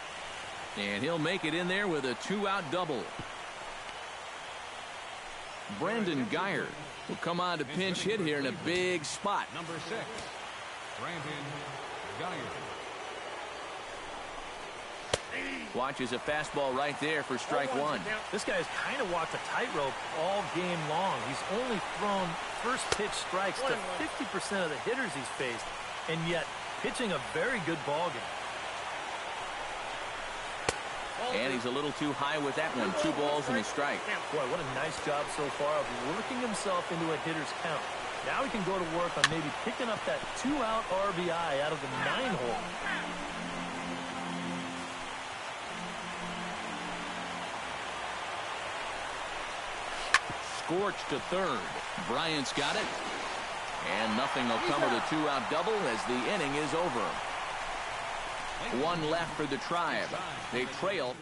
And he'll make it in there with a 2-out double. Brandon Geyer will come on to pinch hit here in a big spot. Number 6, Brandon Geyer. Watches a fastball right there for strike 1. This guy's kind of walked a tightrope all game long. He's only thrown first pitch strikes to 50% of the hitters he's faced, and yet pitching a very good ball game. And he's a little too high with that one. 2 balls and a strike. Boy, what a nice job so far of working himself into a hitter's count. Now he can go to work on maybe picking up that 2-out RBI out of the 9-hole. Scorch to third. Bryant's got it. And nothing will come of the two-out double as the inning is over. One left for the Tribe. They trail.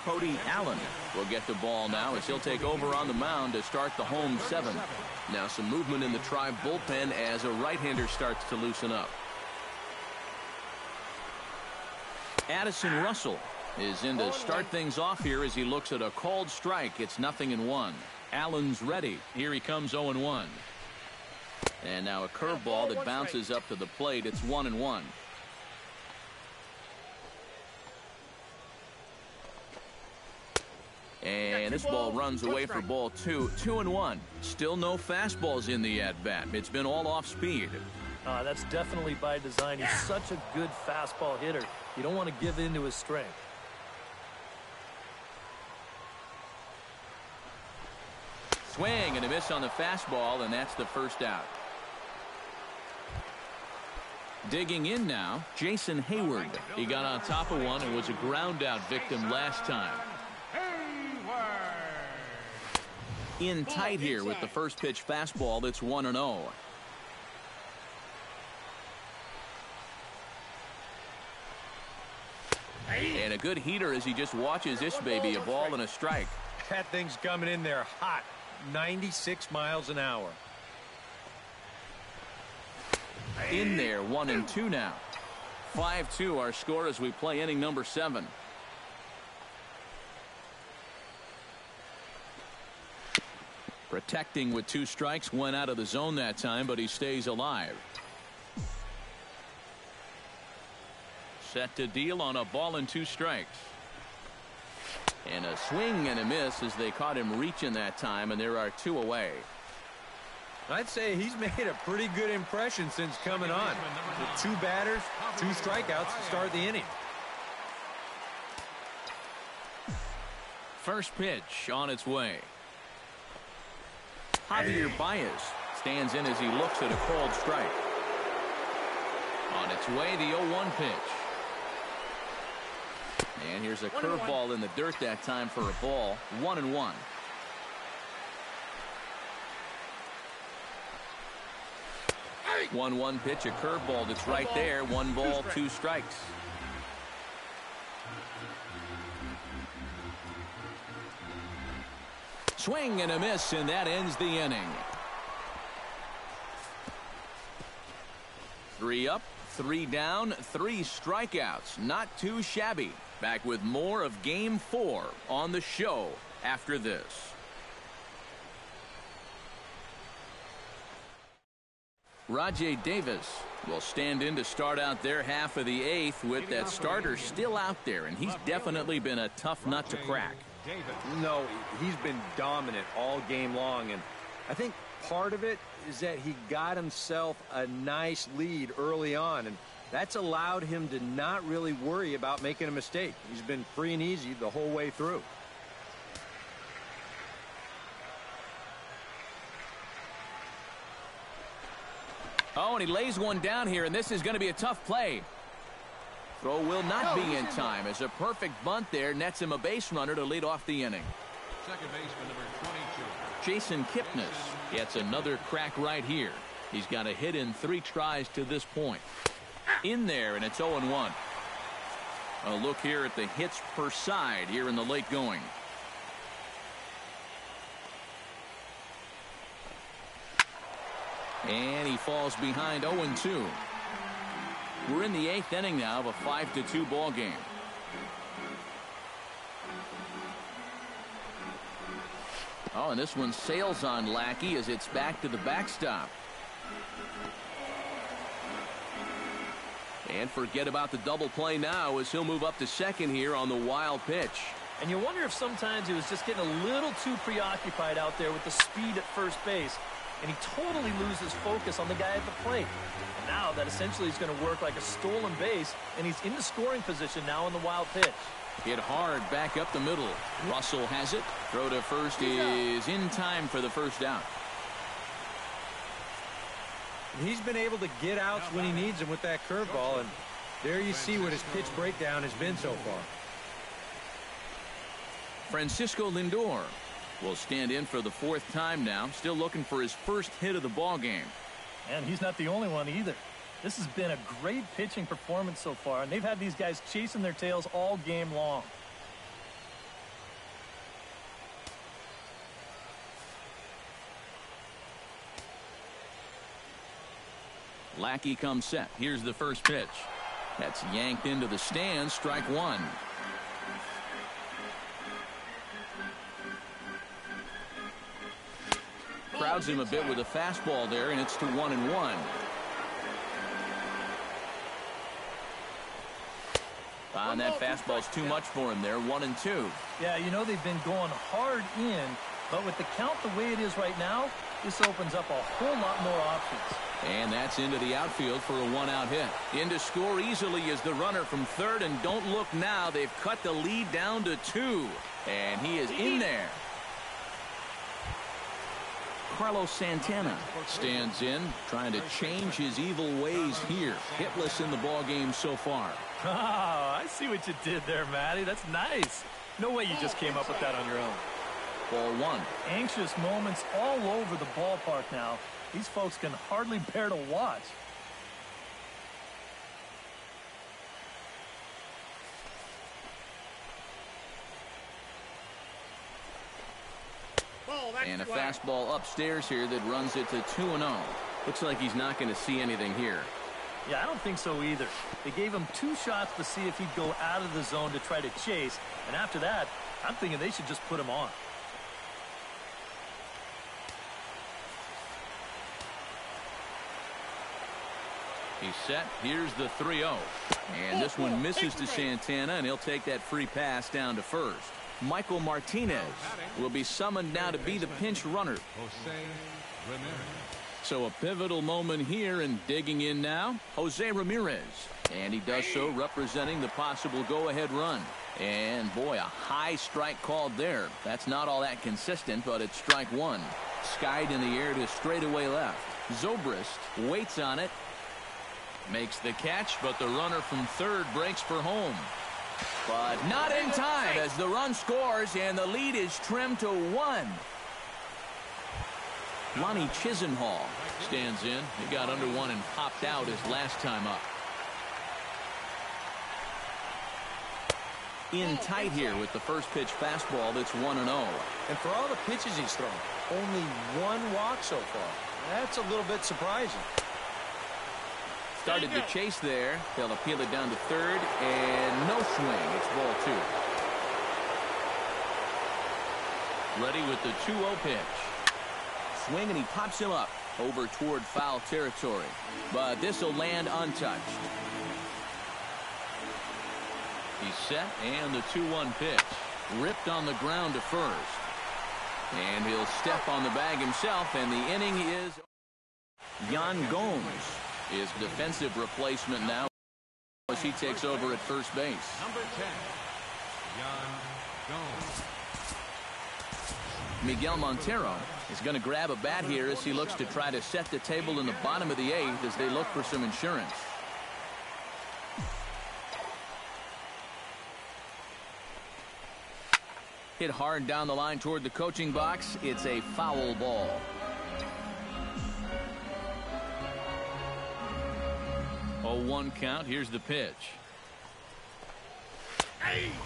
Cody Allen will get the ball now as he'll take over on the mound to start the home seventh. Now some movement in the Tribe bullpen as a right-hander starts to loosen up. Addison Russell is in to start things off here as he looks at a called strike. It's 0-1. Allen's ready. Here he comes 0-1. And now a curveball that bounces up to the plate. It's 1-1. And this ball runs away for ball two. 2-1. Still no fastballs in the at-bat. It's been all off speed. That's definitely by design. He's such a good fastball hitter. You don't want to give in to his strength. Swing and a miss on the fastball, and that's the first out. Digging in now, Jason Hayward. He got on top of one and was a ground out victim last time. In tight here with the first pitch fastball. That's 1-0. And a good heater as he just watches this baby. A ball and a strike. That thing's coming in there hot. 96 miles an hour. In there, 1-2 now. 5-2 our score as we play inning number 7. Protecting with 2 strikes, went out of the zone that time, but he stays alive. Set to deal on a ball and 2 strikes. And a swing and a miss as they caught him reaching that time, and there are 2 away. I'd say he's made a pretty good impression since coming on. With 2 batters, 2 strikeouts to start the inning. First pitch on its way. Javier Baez stands in as he looks at a called strike. On its way, the 0-1 pitch. And here's a curveball in the dirt that time for a ball. 1-1. Hey. 1-1 pitch, a curveball that's right there. 1 ball, 2 strikes. Swing and a miss, and that ends the inning. 3 up, 3 down, 3 strikeouts. Not too shabby. Back with more of Game 4 on the show after this. Rajai Davis will stand in to start out their half of the 8th with that starter still out there, and he's definitely been a tough nut to crack. No, he's been dominant all game long, and I think part of it is that he got himself a nice lead early on, and that's allowed him to not really worry about making a mistake. He's been free and easy the whole way through. Oh, and he lays one down here, and this is going to be a tough play. Throw will not be in time as a perfect bunt there nets him a base runner to lead off the inning. Second baseman number 22. Jason Kipnis gets another crack right here. He's got a hit in 3 tries to this point. In there, and it's 0-1. A look here at the hits per side here in the late going. And he falls behind 0-2. We're in the 8th inning now of a 5-2 ball game. Oh, and this one sails on Lackey as it's back to the backstop. And forget about the double play now as he'll move up to second here on the wild pitch. And you wonder if sometimes he was just getting a little too preoccupied out there with the speed at first base, and he totally loses focus on the guy at the plate. And now that essentially is going to work like a stolen base, and he's in the scoring position now on the wild pitch. Hit hard back up the middle. Russell has it. Throw to first is in time for the first out. He's been able to get outs when he needs them with that curveball, and there you see what his pitch breakdown has been so far. Francisco Lindor Will stand in for the 4th time now. Still looking for his first hit of the ball game. And he's not the only one either. This has been a great pitching performance so far, and they've had these guys chasing their tails all game long. Lackey comes set. Here's the first pitch. That's yanked into the stands. Strike one. Crowds him a bit with a fastball there, and it's to 1-1. And that fastball's too much for him there. 1-2. Yeah, you know, they've been going hard in, but with the count the way it is right now, this opens up a whole lot more options. And that's into the outfield for a 1-out hit. In to score easily is the runner from third, and don't look now. They've cut the lead down to 2. And he is in there. Carlos Santana stands in, trying to change his evil ways here. Hitless in the ball game so far. Oh, I see what you did there, Matty. That's nice. No way you just came up with that on your own. Ball one. Anxious moments all over the ballpark now. These folks can hardly bear to watch. And a fastball upstairs here that runs it to 2-0. Looks like he's not going to see anything here. Yeah, I don't think so either. They gave him 2 shots to see if he'd go out of the zone to try to chase. And after that, I'm thinking they should just put him on. He's set. Here's the 3-0. And this one misses to Santana, and he'll take that free pass down to first. Michael Martinez will be summoned now to be the pinch runner. So a pivotal moment here, and digging in now, Jose Ramirez. And he does so representing the possible go-ahead run. And boy, a high strike called there. That's not all that consistent, but it's strike one. Skied in the air to straightaway left. Zobrist waits on it. Makes the catch, but the runner from third breaks for home. But not in time as the run scores, and the lead is trimmed to 1. Lonnie Chisenhall stands in. He got under 1 and popped out his last time up. In tight here with the first pitch fastball that's 1-0. And for all the pitches he's thrown, only 1 walk so far. That's a little bit surprising. Started to chase there. They'll appeal it down to third, and no swing. It's ball 2. Ready with the 2-0 pitch. Swing, and he pops him up over toward foul territory. But this will land untouched. He's set, and the 2-1 pitch. Ripped on the ground to first. And he'll step on the bag himself, and the inning is Yan Gomes. His defensive replacement now as he takes over at first base. Number 10, Yan Gomes. Miguel Montero is going to grab a bat here as he looks to try to set the table in the bottom of the 8th as they look for some insurance. Hit hard down the line toward the coaching box. It's a foul ball. Oh, 1 count. Here's the pitch.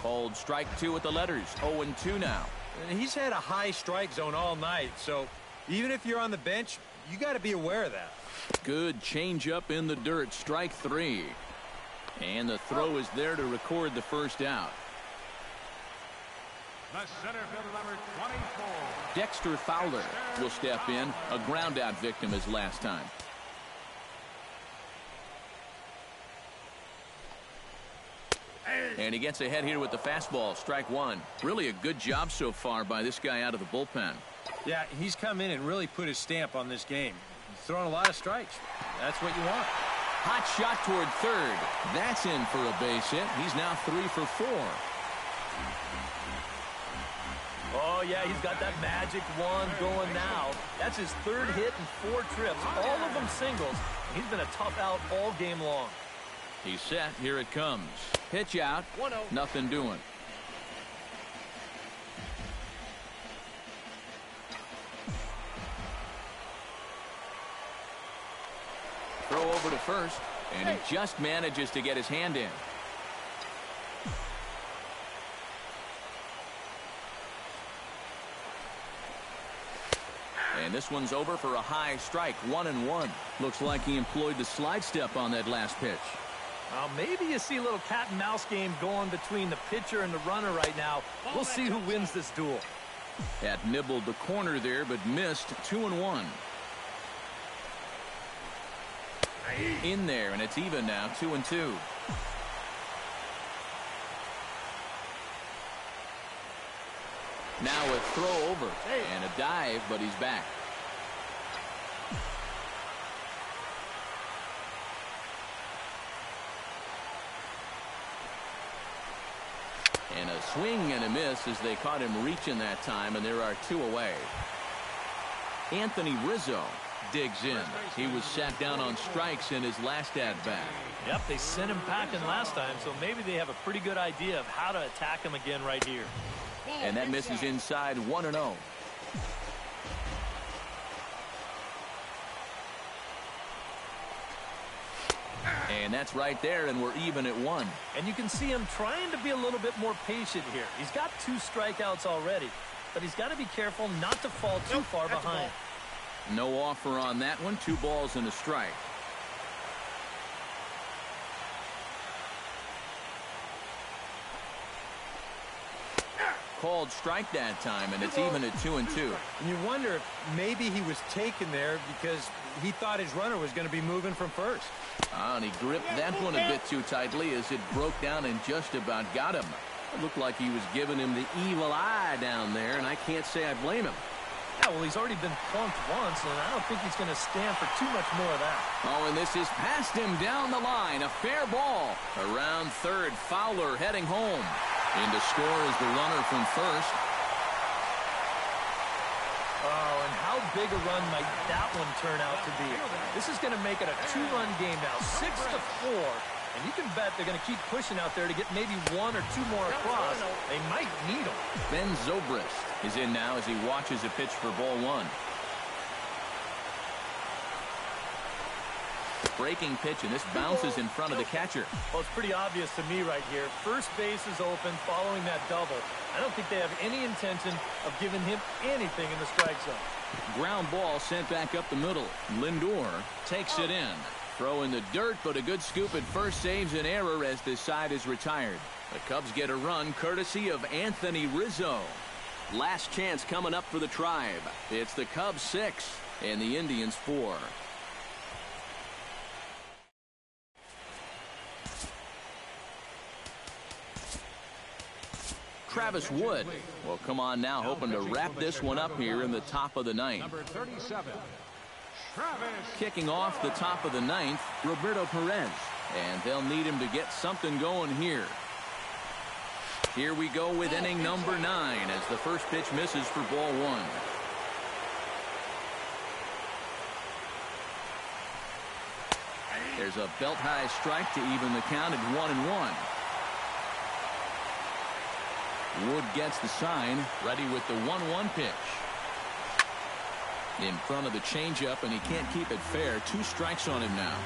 Called strike 2 with the letters. 0-2 now. And he's had a high strike zone all night, so even if you're on the bench, you got to be aware of that. Good changeup in the dirt. Strike 3. And the throw is there to record the first out. The center fielder, number 24. Dexter Fowler will step in. A ground out victim as last time. And he gets ahead here with the fastball. Strike 1. Really a good job so far by this guy out of the bullpen. Yeah, he's come in and really put his stamp on this game. He's thrown a lot of strikes. That's what you want. Hot shot toward third. That's in for a base hit. He's now 3 for 4. Oh, yeah, he's got that magic wand going now. That's his 3rd hit in 4 trips, all of them singles. He's been a tough out all game long. He's set. Here it comes. Pitch out. 1-0. Nothing doing. throw over to first, and he just manages to get his hand in. And this one's over for a high strike, 1-1. Looks like he employed the slide step on that last pitch. Well, maybe you see a little cat and mouse game going between the pitcher and the runner right now. We'll see who wins this duel. Had nibbled the corner there, but missed. 2-1. In there, and it's even now, 2-2. Now a throw over and a dive, but he's back. And a swing and a miss as they caught him reaching that time, and there are 2 away. Anthony Rizzo digs in. He was sat down on strikes in his last at-bat. Yep, they sent him packing last time, so maybe they have a pretty good idea of how to attack him again right here. And that misses inside, 1-0. And that's right there, and we're even at 1. And you can see him trying to be a little bit more patient here. He's got 2 strikeouts already, but he's got to be careful not to fall too far behind. No offer on that one. 2 balls and a strike. Called strike that time, and it's even at 2-2. And you wonder if maybe he was taken there because he thought his runner was going to be moving from first. And he gripped that one a bit too tightly as it broke down and just about got him. It looked like he was giving him the evil eye down there, and I can't say I blame him. Yeah, well, he's already been plunked once, and I don't think he's going to stand for too much more of that. Oh, and this is past him down the line. A fair ball. Around third, Fowler heading home. In to score is the runner from first. Oh, and how big a run might that one turn out to be? This is going to make it a 2-run game now, 6-4. And you can bet they're going to keep pushing out there to get maybe 1 or 2 more across. They might need them. Ben Zobrist is in now as he watches a pitch for ball 1. Breaking pitch, and this bounces in front of the catcher. Well, it's pretty obvious to me right here. First base is open following that double. I don't think they have any intention of giving him anything in the strike zone. Ground ball sent back up the middle. Lindor takes it in. Throw in the dirt, but a good scoop at first saves an error as this side is retired. The Cubs get a run courtesy of Anthony Rizzo. Last chance coming up for the Tribe. It's the Cubs 6 and the Indians 4. Travis Wood will come on now, hoping to wrap this one up here in the top of the 9th. Number 37, Travis. Kicking off the top of the 9th, Roberto Perez. And they'll need him to get something going here. Here we go with inning number 9 as the first pitch misses for ball 1. There's a belt-high strike to even the count at 1-1. Wood gets the sign, ready with the 1-1 pitch. In front of the changeup, and he can't keep it fair. 2 strikes on him now.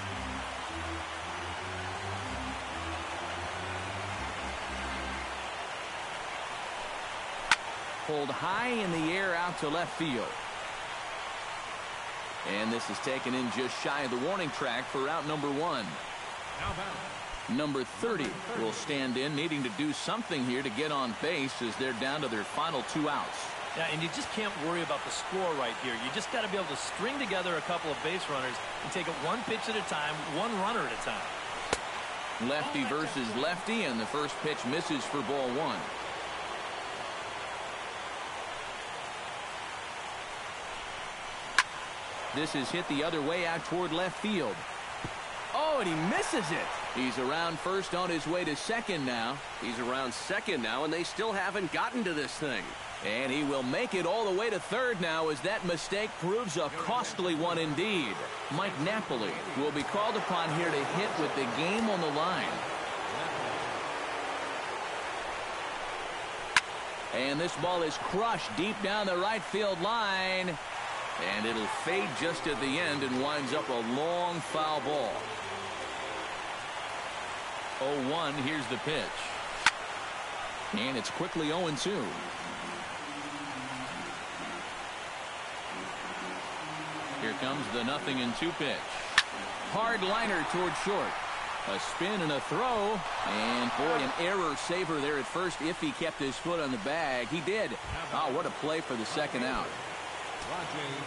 Pulled high in the air out to left field. And this is taken in just shy of the warning track for out number 1. Number 30 will stand in, needing to do something here to get on base as they're down to their final 2 outs. Yeah, and you just can't worry about the score right here. You just got to be able to string together a couple of base runners and take it 1 pitch at a time, 1 runner at a time. Lefty versus lefty, and the first pitch misses for ball 1. This is hit the other way out toward left field. Oh, and he misses it. He's around first on his way to second now. He's around second now, and they still haven't gotten to this thing. And he will make it all the way to third now as that mistake proves a costly one indeed. Mike Napoli will be called upon here to hit with the game on the line. And this ball is crushed deep down the right field line. And it'll fade just at the end and winds up a long foul ball. 0-1, here's the pitch. And it's quickly 0-2. Here comes the 0-2 pitch. Hard liner toward short. A spin and a throw. And boy, an error saver there at first if he kept his foot on the bag. He did. Oh, what a play for the second out.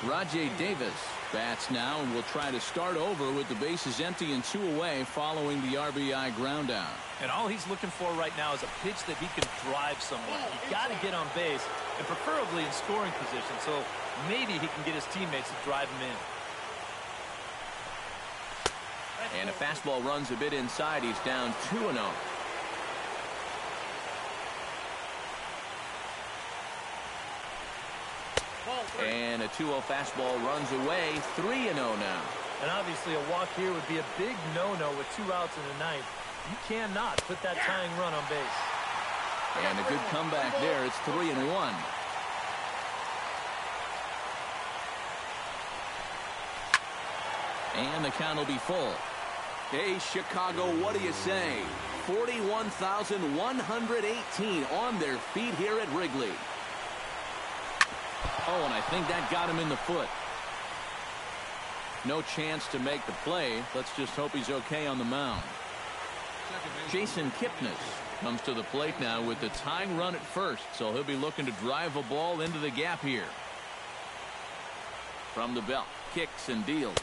Rajay Davis bats now and will try to start over with the bases empty and 2 away following the RBI ground out. And all he's looking for right now is a pitch that he can drive somewhere. You got to get on base, and preferably in scoring position, so maybe he can get his teammates to drive him in. And a fastball runs a bit inside. He's down 2-0. And a 2-0 fastball runs away. 3-0 now. And obviously a walk here would be a big no-no with 2 outs in the ninth. You cannot put that tying run on base. And a good comeback there. It's 3-1. And the count will be full. Hey, Chicago, what do you say? 41,118 on their feet here at Wrigley. Oh, and I think that got him in the foot. No chance to make the play. Let's just hope he's okay on the mound. Jason Kipnis comes to the plate now with the tying run at first, so he'll be looking to drive a ball into the gap here. From the belt, kicks and deals.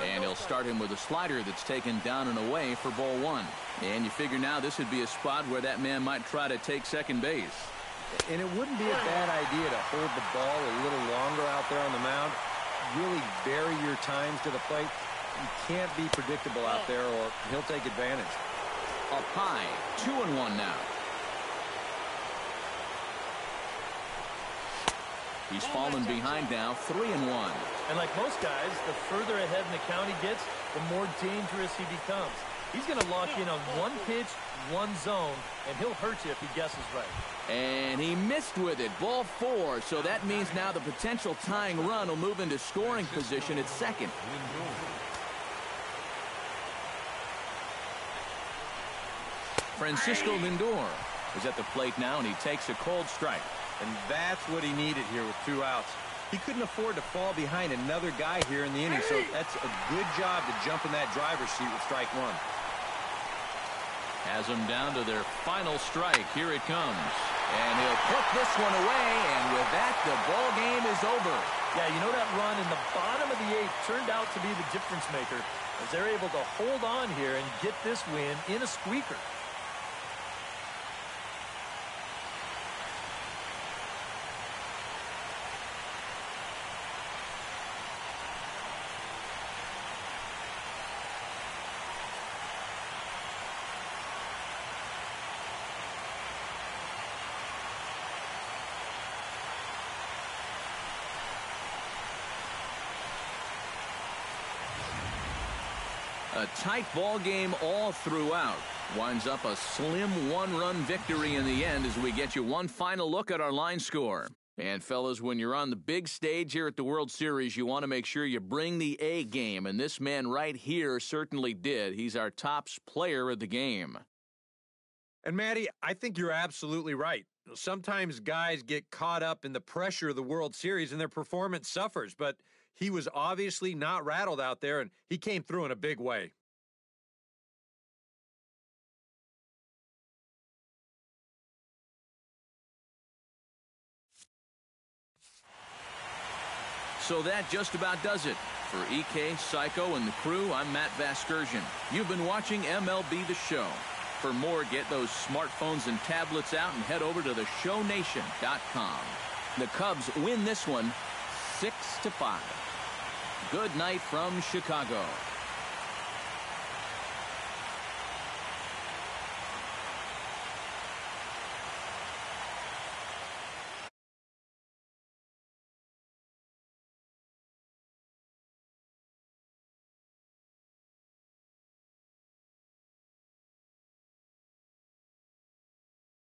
And he'll start him with a slider that's taken down and away for ball 1. And you figure now this would be a spot where that man might try to take second base. And it wouldn't be a bad idea to hold the ball a little longer out there on the mound. Really vary your times to the plate. You can't be predictable out there or he'll take advantage. Up high, 2-1 now. He's fallen behind now, 3-1. And like most guys, the further ahead in the count he gets, the more dangerous he becomes. He's going to lock in on one pitch, one zone, and he'll hurt you if he guesses right. And he missed with it. Ball 4. So that means now the potential tying run will move into scoring position at second. Francisco Lindor is at the plate now, and he takes a cold strike. And that's what he needed here with 2 outs. He couldn't afford to fall behind another guy here in the inning, so that's a good job to jump in that driver's seat with strike 1. Has them down to their final strike. Here it comes. And he'll put this one away, and with that, the ball game is over. Yeah, you know that run in the bottom of the 8th turned out to be the difference maker as they're able to hold on here and get this win in a squeaker. A tight ball game all throughout. Winds up a slim 1-run victory in the end as we get you one final look at our line score. And fellas, when you're on the big stage here at the World Series, you want to make sure you bring the A game. And this man right here certainly did. He's our top player of the game. And Matty, I think you're absolutely right. Sometimes guys get caught up in the pressure of the World Series and their performance suffers, but he was obviously not rattled out there, and he came through in a big way. So that just about does it. For EK, Psycho, and the crew, I'm Matt Vasgersian. You've been watching MLB The Show. For more, get those smartphones and tablets out and head over to theshownation.com. The Cubs win this one 6-5. Good night from Chicago.